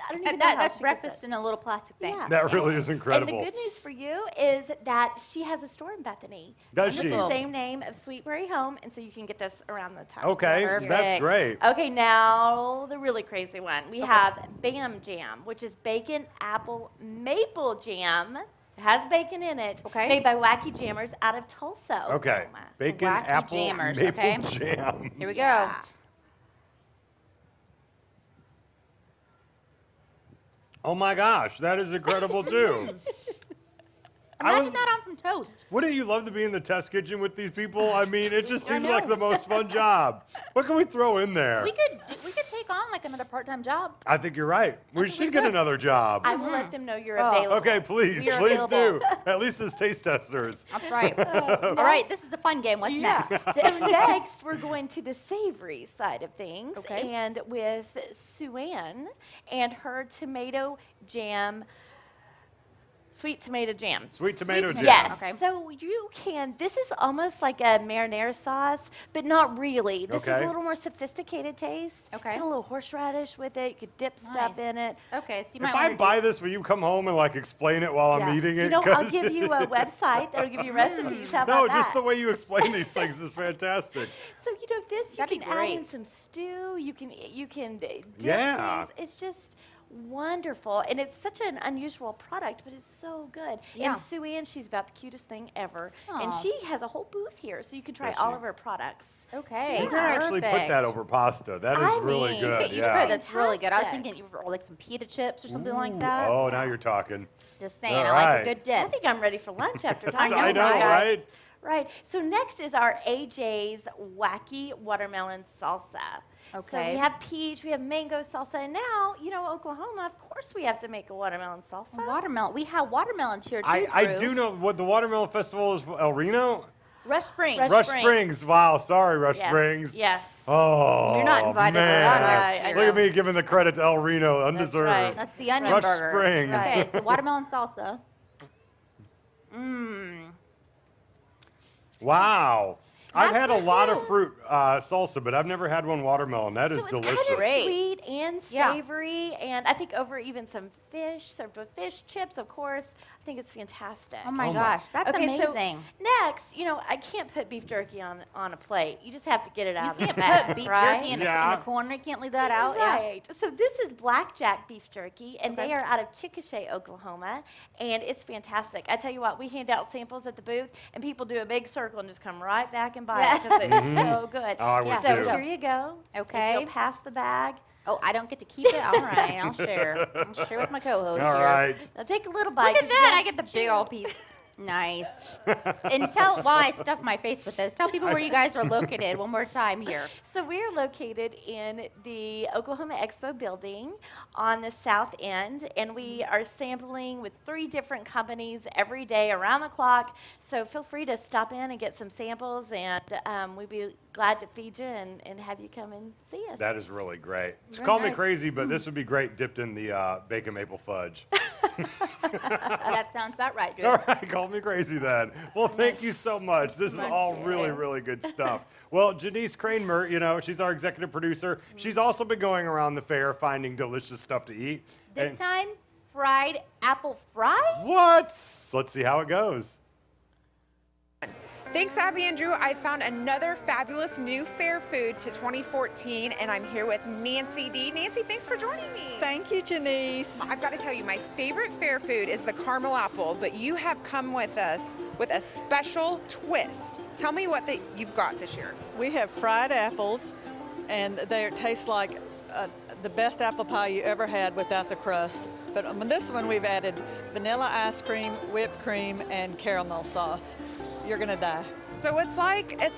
I don't even know how That's she breakfast does it. in a little plastic thing. Yeah. That really is incredible. And the good news for you is that she has a store in Bethany. Does Under she? the same name of Sweet Prairie Home, and so you can get this around the time. Okay, that's great. Okay, now the really crazy one. We have Bam Jam, which is bacon apple maple jam. It has bacon in it. Okay. Made by Wacky Jammers out of Tulsa, Okay. Oklahoma. Bacon, Wacky apple, Jammers, maple okay. jam. Here we go. Yeah. Oh my gosh, that is incredible too. Imagine that on some toast. Wouldn't you love to be in the test kitchen with these people? I mean, it just I seems know. like the most fun job. What can we throw in there? We could take on like another part-time job. I think you're right. We should get another job. I will let them know you're Oh. available. Okay, please We are do. available. At least as taste testers. That's right. All right, this is a fun game. What's Yeah. next? So next, we're going to the savory side of things. Okay. And with Sue Ann and her tomato jam, sweet tomato jam. Sweet tomato jam. Yes. Okay. So you can, this is almost like a marinara sauce, but not really. This is Okay. a little more sophisticated taste. Okay. Get a little horseradish with it. You could dip stuff in it. Okay, so you If might I want buy this, will you come home and like explain it while I'm eating it? You know, 'Cause- I'll give you a website that'll give you recipes. How No, about that? just the way you explain these things is fantastic. So you know this, you That'd can be add great. in some stew. You can dip Yeah. things. It's just wonderful, and it's such an unusual product, but it's so good. Yeah. And Sue Ann, she's about the cutest thing ever, Aw. and she has a whole booth here, so you can try Does all she? of her products. Okay. You can actually put perfect. that over pasta. That is I really mean, good. You Yeah. could. That's really good. I was Fantastic. thinking or like some pita chips or something Ooh, like that. Oh, now you're talking. Just saying, all I like right. a good I dip. think I'm ready for lunch after I talking know, I know, about that. right? Right. So next is our AJ's Wacky Watermelon Salsa. Okay. So we have peach, we have mango salsa, and now, you know, Oklahoma, of course we have to make a watermelon salsa. Watermelon. We have watermelons here too. I Drew. do know what the Watermelon Festival is. El Reno? Rush Springs. Rush Springs. Wow, sorry, Rush Yes. Springs. Yes. Oh, You're not invited to man. that, I Look at know. me giving the credit to El Reno, undeserved. right. That's the onion Rush burger. Springs. Okay, so watermelon salsa. Mmm. Wow. I've had a That's lot good. of fruit salsa, but I've never had one watermelon. That is So it's delicious. kind of Great. sweet and Yeah. savory, and I think over even some fish, served with fish chips, of course. I think it's fantastic. Oh my Oh my- gosh, that's Okay, amazing. So next, you know, I can't put beef jerky on a plate. You just have to get it out You of the can't bag, put beef right? jerky in Yeah. a corner. You can't leave that out. Yeah. Right. So this is Blackjack beef jerky, and Okay. they are out of Chickasha, Oklahoma, and it's fantastic. I tell you what, we hand out samples at the booth, and people do a big circle and just come right back and buy it because it's Mhm. so good. Oh, I would so too. here you go. Okay. You'll pass the bag. Oh, I don't get to keep it? All right, I'll share. I'll share with my co-host All here. right. Now take a little bite. Look at 'cause you that. don't I get the big chew. old piece. Nice. And tell why I stuffed my face with this. Tell people where you guys are located one more time here. So we're located in the Oklahoma Expo building on the south end, and we are sampling with 3 different companies every day around the clock. So feel free to stop in and get some samples, and we'd be glad to feed you and have you come and see us. That is really great. Very Call me nice. crazy, but this would be great dipped in the bacon maple fudge. That sounds about right, Drew. All right, call me crazy then. Well, thank you so much. This is all really, really good stuff. Well, Janice Kramer, you know, she's our executive producer. She's also been going around the fair finding delicious stuff to eat. This And- time, fried apple fries? What? Let's see how it goes. Thanks, Abby and Drew. I found another fabulous new fair food to 2014, and I'm here with Nancy D. Nancy, thanks for joining me. Thank you, Janice. I've got to tell you, my favorite fair food is the caramel apple, but you have come with us with a special twist. Tell me what you've got this year. We have fried apples, and they taste like the best apple pie you ever had without the crust. But on this one, we've added vanilla ice cream, whipped cream, and caramel sauce. You're gonna die. So it's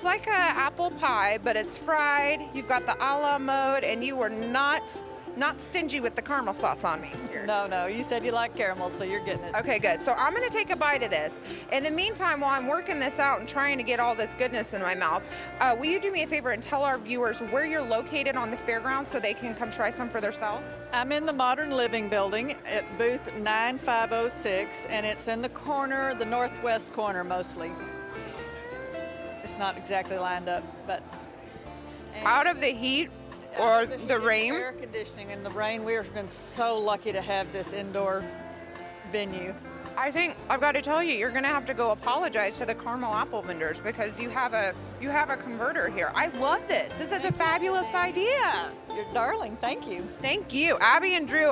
like a apple pie, but it's fried. You've got the a la mode, and you were not stingy with the caramel sauce on me here. No, you said you like caramel, so you're getting it. Okay, good. So I'm going to take a bite of this. In the meantime, while I'm working this out and trying to get all this goodness in my mouth, will you do me a favor and tell our viewers where you're located on the fairground so they can come try some for themselves? I'm in the Modern Living Building at booth 9506, and it's in the corner, the northwest corner mostly. It's not exactly lined up, but... Out of the heat or the rain? Air conditioning and the rain. We've been so lucky to have this indoor venue. I think I've got to tell you, you're going to have to go apologize to the caramel apple vendors because you have a converter here. I love this. This is a fabulous idea. You're darling. Thank you. Thank you, Abby and Drew.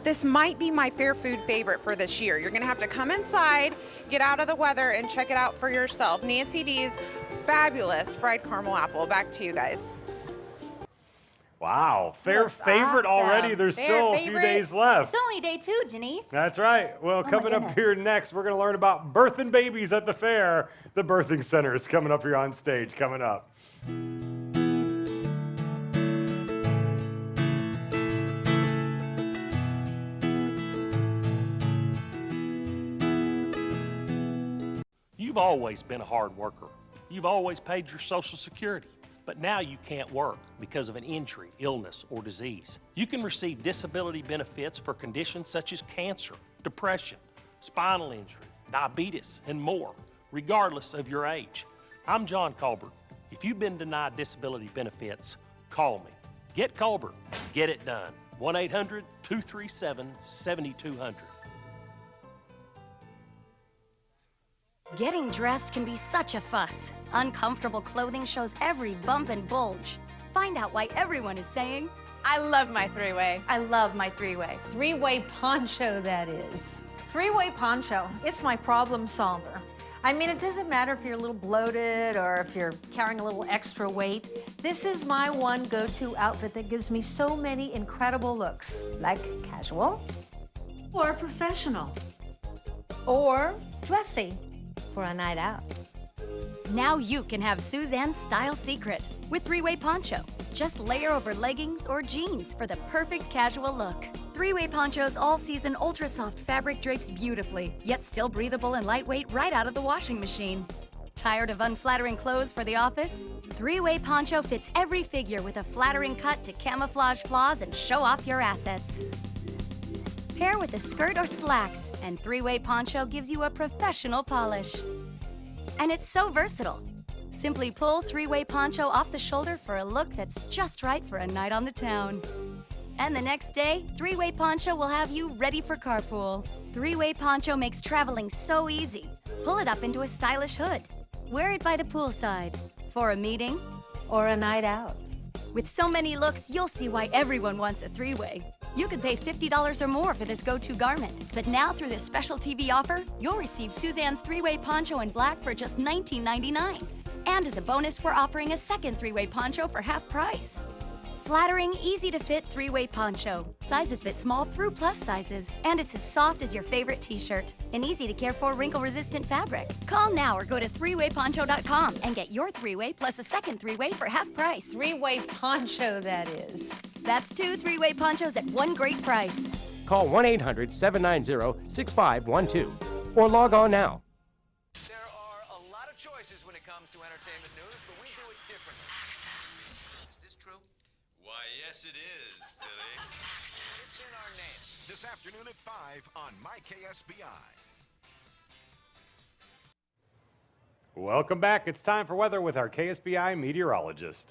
this might be my fair food favorite for this year. You're going to have to come inside, get out of the weather, and check it out for yourself. Nancy D's fabulous fried caramel apple. Back to you guys. Wow, fair favorite already. There's still a few days left. It's only day 2, Janice. That's right. Well, coming up here next, we're going to learn about birthing babies at the fair. The Birthing Center is coming up here on stage, coming up. You've always been a hard worker. You've always paid your Social Security. But now you can't work because of an injury, illness, or disease. You can receive disability benefits for conditions such as cancer, depression, spinal injury, diabetes, and more, regardless of your age. I'm John Colbert. If you've been denied disability benefits, call me. Get Colbert. Get it done. 1-800-237-7200. Getting dressed can be such a fuss. Uncomfortable clothing shows every bump and bulge. Find out why everyone is saying, I love my three-way. I love my three-way. Three-way poncho, that is. Three-way poncho, it's my problem solver. I mean, it doesn't matter if you're a little bloated or if you're carrying a little extra weight. This is my one go-to outfit that gives me so many incredible looks, like casual, or professional, or dressy for a night out. Now you can have Suzanne's style secret with three-way poncho. Just layer over leggings or jeans for the perfect casual look. Three-way poncho's all-season ultra-soft fabric drapes beautifully, yet still breathable and lightweight right out of the washing machine. Tired of unflattering clothes for the office? Three-way poncho fits every figure with a flattering cut to camouflage flaws and show off your assets. Pair with a skirt or slacks, and three-way poncho gives you a professional polish. And it's so versatile. Simply pull three-way poncho off the shoulder for a look that's just right for a night on the town. And the next day, three-way poncho will have you ready for carpool. Three-way poncho makes traveling so easy. Pull it up into a stylish hood. Wear it by the poolside, for a meeting, or a night out. With so many looks, you'll see why everyone wants a three-way. You could pay $50 or more for this go-to garment. But now through this special TV offer, you'll receive Suzanne's three-way poncho in black for just $19.99. And as a bonus, we're offering a second three-way poncho for half price. Flattering, easy-to-fit three-way poncho. Sizes fit small through plus sizes. And it's as soft as your favorite t-shirt. An easy-to-care-for wrinkle-resistant fabric. Call now or go to threewayponcho.com and get your three-way plus a second three-way for half price. Three-way poncho, that is. That's 2 three-way ponchos at one great price. Call 1-800-790-6512 or log on now. There are a lot of choices when it comes to entertainment news, but we do it differently. Is this true? Why, yes, it is, Billy. It's in our name. This afternoon at 5 on My KSBI. Welcome back. It's time for weather with our KSBI meteorologist.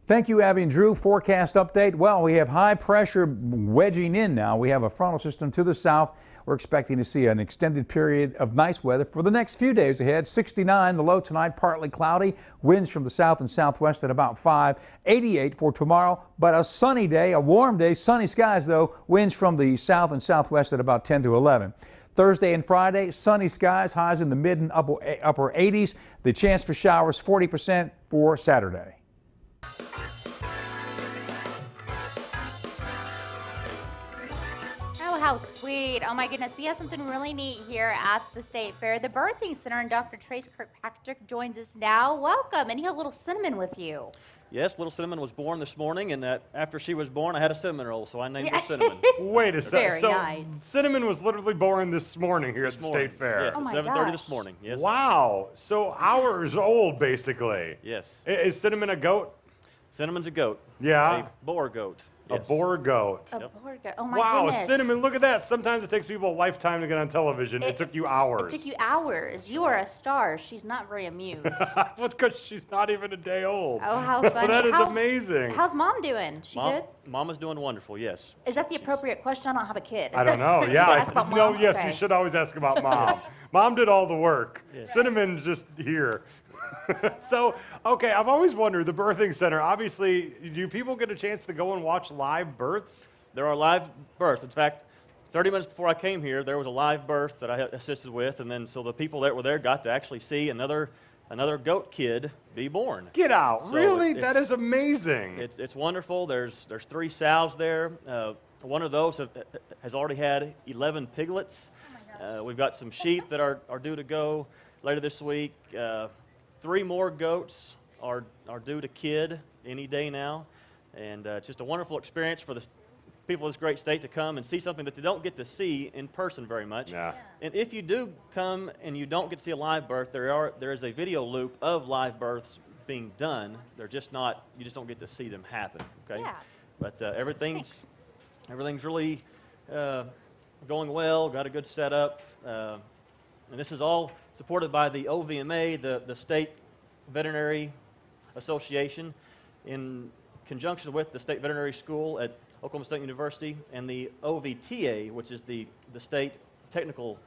Thank you, Abby and Drew. Forecast update. Well, we have high pressure wedging in now. We have a frontal system to the south. We're expecting to see an extended period of nice weather for the next few days ahead. 69, the low tonight, partly cloudy. Winds from the south and southwest at about 5. 88 for tomorrow, but a sunny day, a warm day. Sunny skies, though. Winds from the south and southwest at about 10 to 11. Thursday and Friday, sunny skies, highs in the mid and upper 80s. The chance for showers, 40% for Saturday. How sweet. Oh my goodness. We have something really neat here at the State Fair. The Birthing Center, and Dr. Trace Kirkpatrick joins us now. Welcome. And you have little Cinnamon with you. Yes, little Cinnamon was born this morning, and after she was born, I had a cinnamon roll, so I named her Cinnamon. Wait a second. Very so nice. Cinnamon was literally born this morning here at the State Fair. Yes, Oh at my 7:30 gosh. this morning. Yes. Wow. So hours old, basically. Yes. Is Cinnamon a goat? Cinnamon's a goat. Yeah. A boar goat. A boar goat. A boar goat. Oh my wow, goodness. Cinnamon, look at that. Sometimes it takes people a lifetime to get on television. It took you hours. It took you hours. You are a star. She's not very amused. Well, because she's not even a day old. Oh, how funny. That is amazing. How's Mom doing? She good? Mama's doing wonderful, yes. Is that the appropriate question? I don't have a kid. I don't know. Yeah. Ask about Mom? No, yes, Okay. you should always ask about Mom. Mom did all the work. Yes. Cinnamon's just here. So, okay, I've always wondered, the Birthing Center, obviously, do people get a chance to go and watch live births? there are live births. In fact, 30 minutes before I came here, there was a live birth that I assisted with, and then so the people that were there got to actually see another goat kid be born. Get out! So really? That is amazing. It's wonderful. There's 3 sows there. One of those has already had 11 piglets. We've got some sheep that are due to go later this week. 3 more goats are due to kid any day now, and it's just a wonderful experience for the people of this great state to come and see something that they don't get to see in person very much. Yeah. And if you do come and you don't get to see a live birth, there is a video loop of live births being done. They're just not, you just don't get to see them happen. Okay. Yeah. But everything's really going well. Got a good setup, and this is all supported by the OVMA, the State Veterinary Association, in conjunction with the State Veterinary School at Oklahoma State University, and the OVTA, which is the State Technical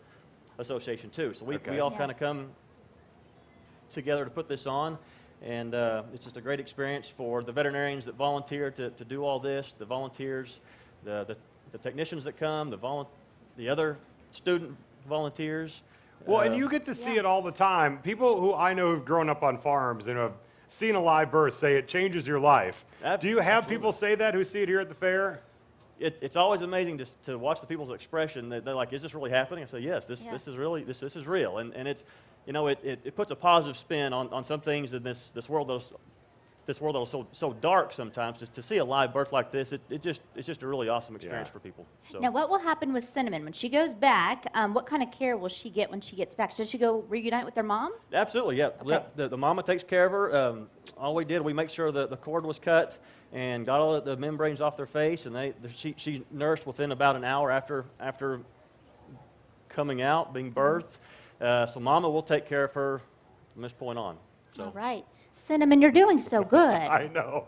Association too. So we all kind of come together to put this on, and it's just a great experience for the veterinarians that volunteer to do all this, the volunteers, the technicians that come, the other student volunteers. Well, and you get to see it all the time. People who I know who've grown up on farms and have seen a live birth say it changes your life. Do you have people say that who see it here at the fair? It's always amazing to watch the people's expression. They're like, "Is this really happening?" I say, "Yes, this is really this is real." And it's, you know, it puts a positive spin on some things in this world that is so dark sometimes. To see a live birth like this, it's just a really awesome experience for people. So. Now, what will happen with Cinnamon when she goes back? What kind of care will she get when she gets back? Does she go reunite with her mom? Absolutely, yeah. Okay. The mama takes care of her. All we did, we make sure the cord was cut and got all the membranes off their face, and she nursed within about an hour after coming out, being birthed. So mama will take care of her from this point on. So. All right. Cinnamon, you're doing so good. I know.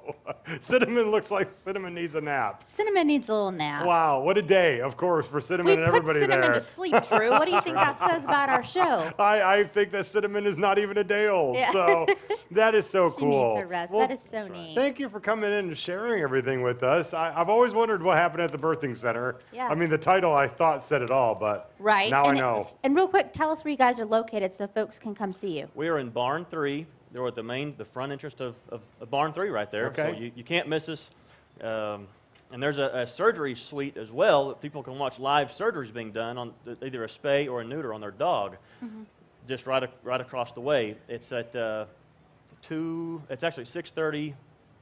Cinnamon looks like Cinnamon needs a nap. Cinnamon needs a little nap. Wow, what a day, of course, for Cinnamon and everybody there. We put Cinnamon to sleep, Drew. What do you think that says about our show? I think that Cinnamon is not even a day old. Yeah. So that is so She cool. needs her rest. Well, that is so neat. Thank you for coming in and sharing everything with us. I've always wondered what happened at the birthing center. Yeah. I mean, the title I thought said it all, but now I know. And real quick, tell us where you guys are located so folks can come see you. We are in Barn 3. They're at the front entrance of Barn 3 right there. Okay. So you can't miss us. And there's a surgery suite as well that people can watch live surgeries being done on either a spay or a neuter on their dog, just right across the way. It's at it's actually 6:30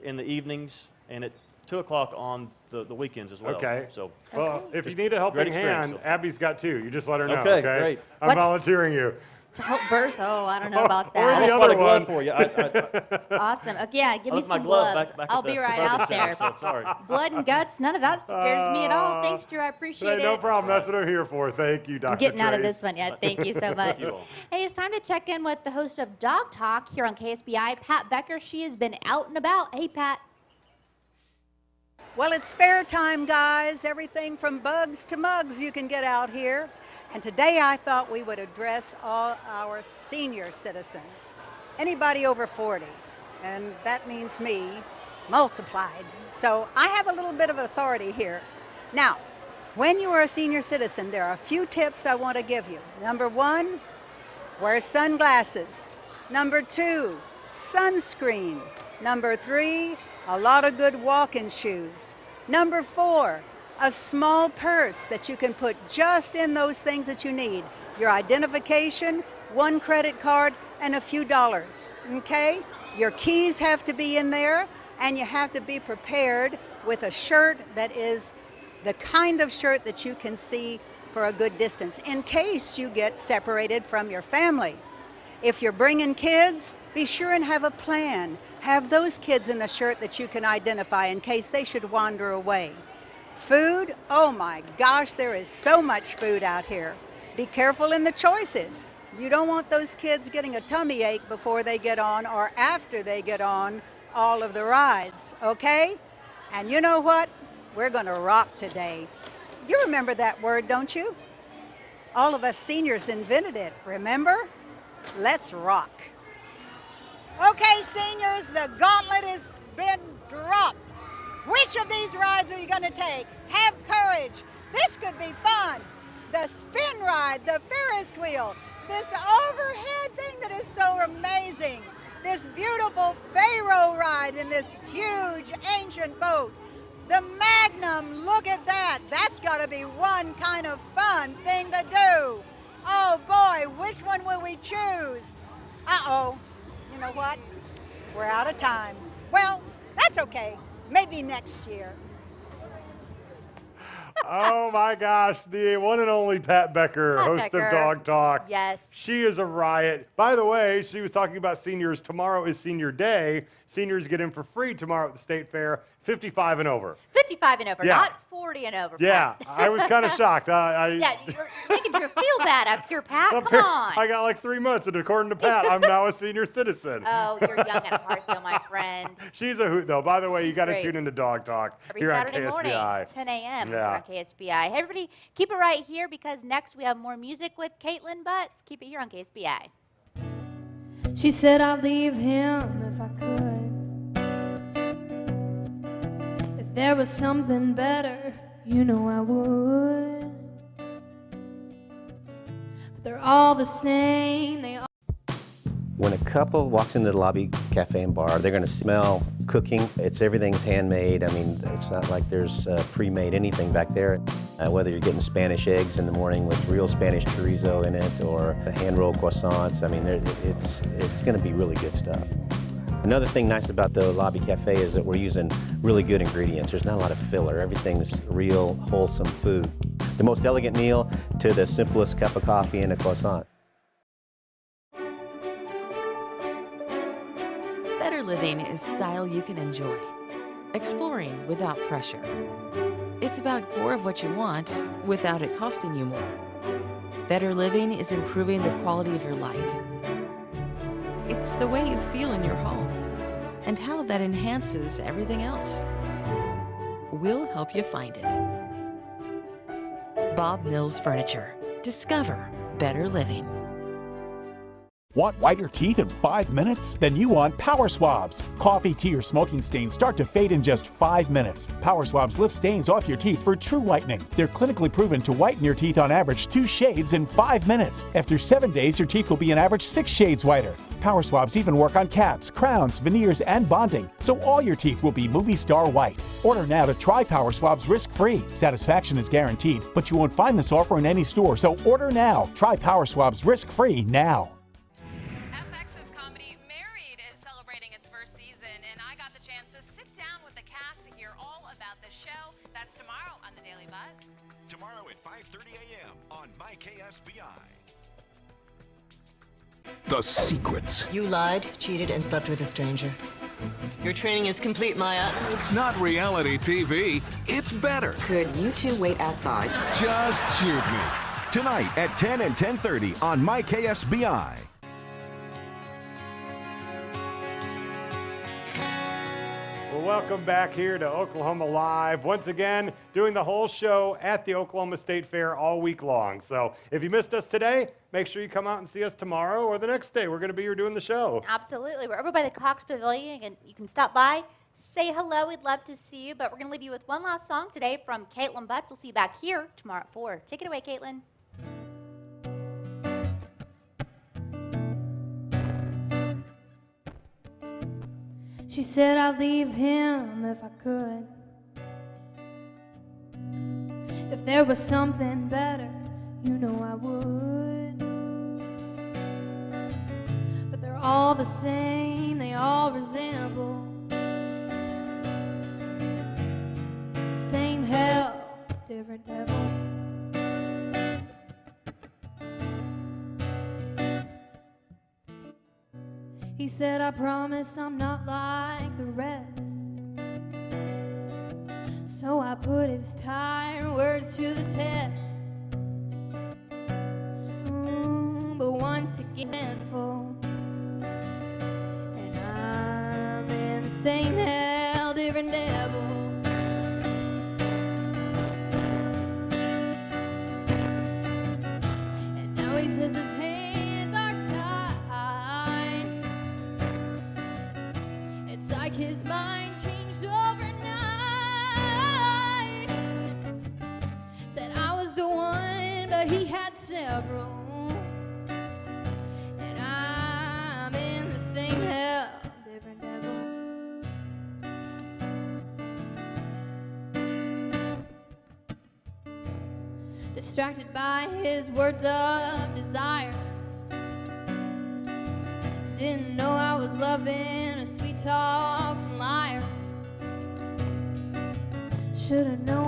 in the evenings and at 2 o'clock on the weekends as well. Okay. So well, if you need a helping hand, Abby's got 2. You just let her know. Okay, great. I'm volunteering you. To help birth? Oh, I don't know about that. Or the other one. For you. Awesome. Okay, yeah, give me some my glove gloves. back I'll at be the right birthing out center, there. so sorry. Blood and guts, none of that scares me at all. Thanks, Drew. I appreciate it. No problem. That's what I'm here for. Thank you, Dr. I'm getting out of Trace. this one yet. Thank you so much. Hey, it's time to check in with the host of Dog Talk here on KSBI, Pat Becker. She has been out and about. Hey, Pat. Well, it's fair time, guys. Everything from bugs to mugs you can get out here. And today I thought we would address all our senior citizens, anybody over 40, and that means me multiplied. So I have a little bit of authority here. Now, when you are a senior citizen, there are a few tips I want to give you. Number 1, wear sunglasses. Number 2, sunscreen. Number 3, a lot of good walking shoes. Number 4, a small purse that you can put just in those things that you need. Your identification, 1 credit card, and a few dollars, okay? Your keys have to be in there, and you have to be prepared with a shirt that is the kind of shirt that you can see for a good distance in case you get separated from your family. If you're bringing kids, be sure and have a plan. Have those kids in a shirt that you can identify in case they should wander away. Food, oh my gosh, there is so much food out here. Be careful in the choices. You don't want those kids getting a tummy ache before they get on or after they get on all of the rides, okay? And you know what? We're going to rock today. You remember that word, don't you? All of us seniors invented it, remember? Let's rock. Okay, seniors, the gauntlet has been dropped. Which of these rides are you going to take? Have courage. This could be fun. The spin ride, the Ferris wheel, this overhead thing that is so amazing, this beautiful Pharaoh ride in this huge ancient boat, the Magnum, look at that. That's got to be one kind of fun thing to do. Oh boy, which one will we choose? Uh-oh, you know what? We're out of time. Well, that's okay. Maybe next year. Oh my gosh, the one and only Pat Becker, host of Dog Talk. Yes. She is a riot. By the way, she was talking about seniors. Tomorrow is senior day. Seniors get in for free tomorrow at the State Fair, 55 and over. 55 and over, Yeah. not 40 and over. Yeah, Pat. I was kind of shocked. Yeah, you're making her feel bad up here, Pat. Come on. I got like 3 months, and according to Pat, I'm now a senior citizen. Oh, you're young at heart, though, my friend. She's a hoot, though. By the way, you got to great. tune into Dog Talk Every here Saturday on morning, KSBI. 10 a.m. Yeah. on KSBI. Hey, everybody, keep it right here because next we have more music with Caitlin Butts. Keep it here on KSBI. She said I'd leave him if I could. If there was something better, you know I would. But they're all the same. They all When a couple walks into the lobby cafe and bar, they're going to smell cooking. Everything's handmade. I mean, it's not like there's pre-made anything back there. Whether you're getting Spanish eggs in the morning with real Spanish chorizo in it or hand-rolled croissants, I mean, it's going to be really good stuff. Another thing nice about the lobby cafe is that we're using really good ingredients. There's not a lot of filler. Everything's real, wholesome food. The most elegant meal to the simplest cup of coffee and a croissant. Better living is style you can enjoy. Exploring without pressure. It's about more of what you want without it costing you more. Better living is improving the quality of your life. It's the way you feel in your home and how that enhances everything else. We'll help you find it. Bob Mills Furniture. Discover better living. Want whiter teeth in 5 minutes? Then you want Power Swabs. Coffee, tea, or smoking stains start to fade in just 5 minutes. Power Swabs lift stains off your teeth for true whitening. They're clinically proven to whiten your teeth on average 2 shades in 5 minutes. After 7 days, your teeth will be an average 6 shades whiter. Power Swabs even work on caps, crowns, veneers, and bonding, so all your teeth will be movie star white. Order now to try Power Swabs risk-free. Satisfaction is guaranteed, but you won't find this offer in any store, so order now. Try Power Swabs risk-free now. Tomorrow at 5:30 a.m. on MyKSBI. The secrets. You lied, cheated, and slept with a stranger. Your training is complete, Maya. It's not reality TV. It's better. Could you two wait outside? Just shoot me. Tonight at 10 and 10:30 on MyKSBI. Well, welcome back here to Oklahoma Live. Once again, doing the whole show at the Oklahoma State Fair all week long. So if you missed us today, make sure you come out and see us tomorrow or the next day. We're going to be here doing the show. Absolutely. We're over by the Cox Pavilion, and you can stop by, say hello. We'd love to see you. But we're going to leave you with one last song today from Caitlin Butts. We'll see you back here tomorrow at 4. Take it away, Caitlin. She said I'd leave him if I could. If there was something better, you know I would. But they're all the same, they all resemble. Same hell, different devil. He said, I promise I'm not like the rest. So I put his tired words to the test. But once again, folks, and I'm in the same hell, different devil. And now he says his hands are tied. It's like his mind changed overnight. but he had several. And I'm in the same hell, different devil. Distracted by his words of desire. Didn't know I was loving a sweet talking liar. Should've known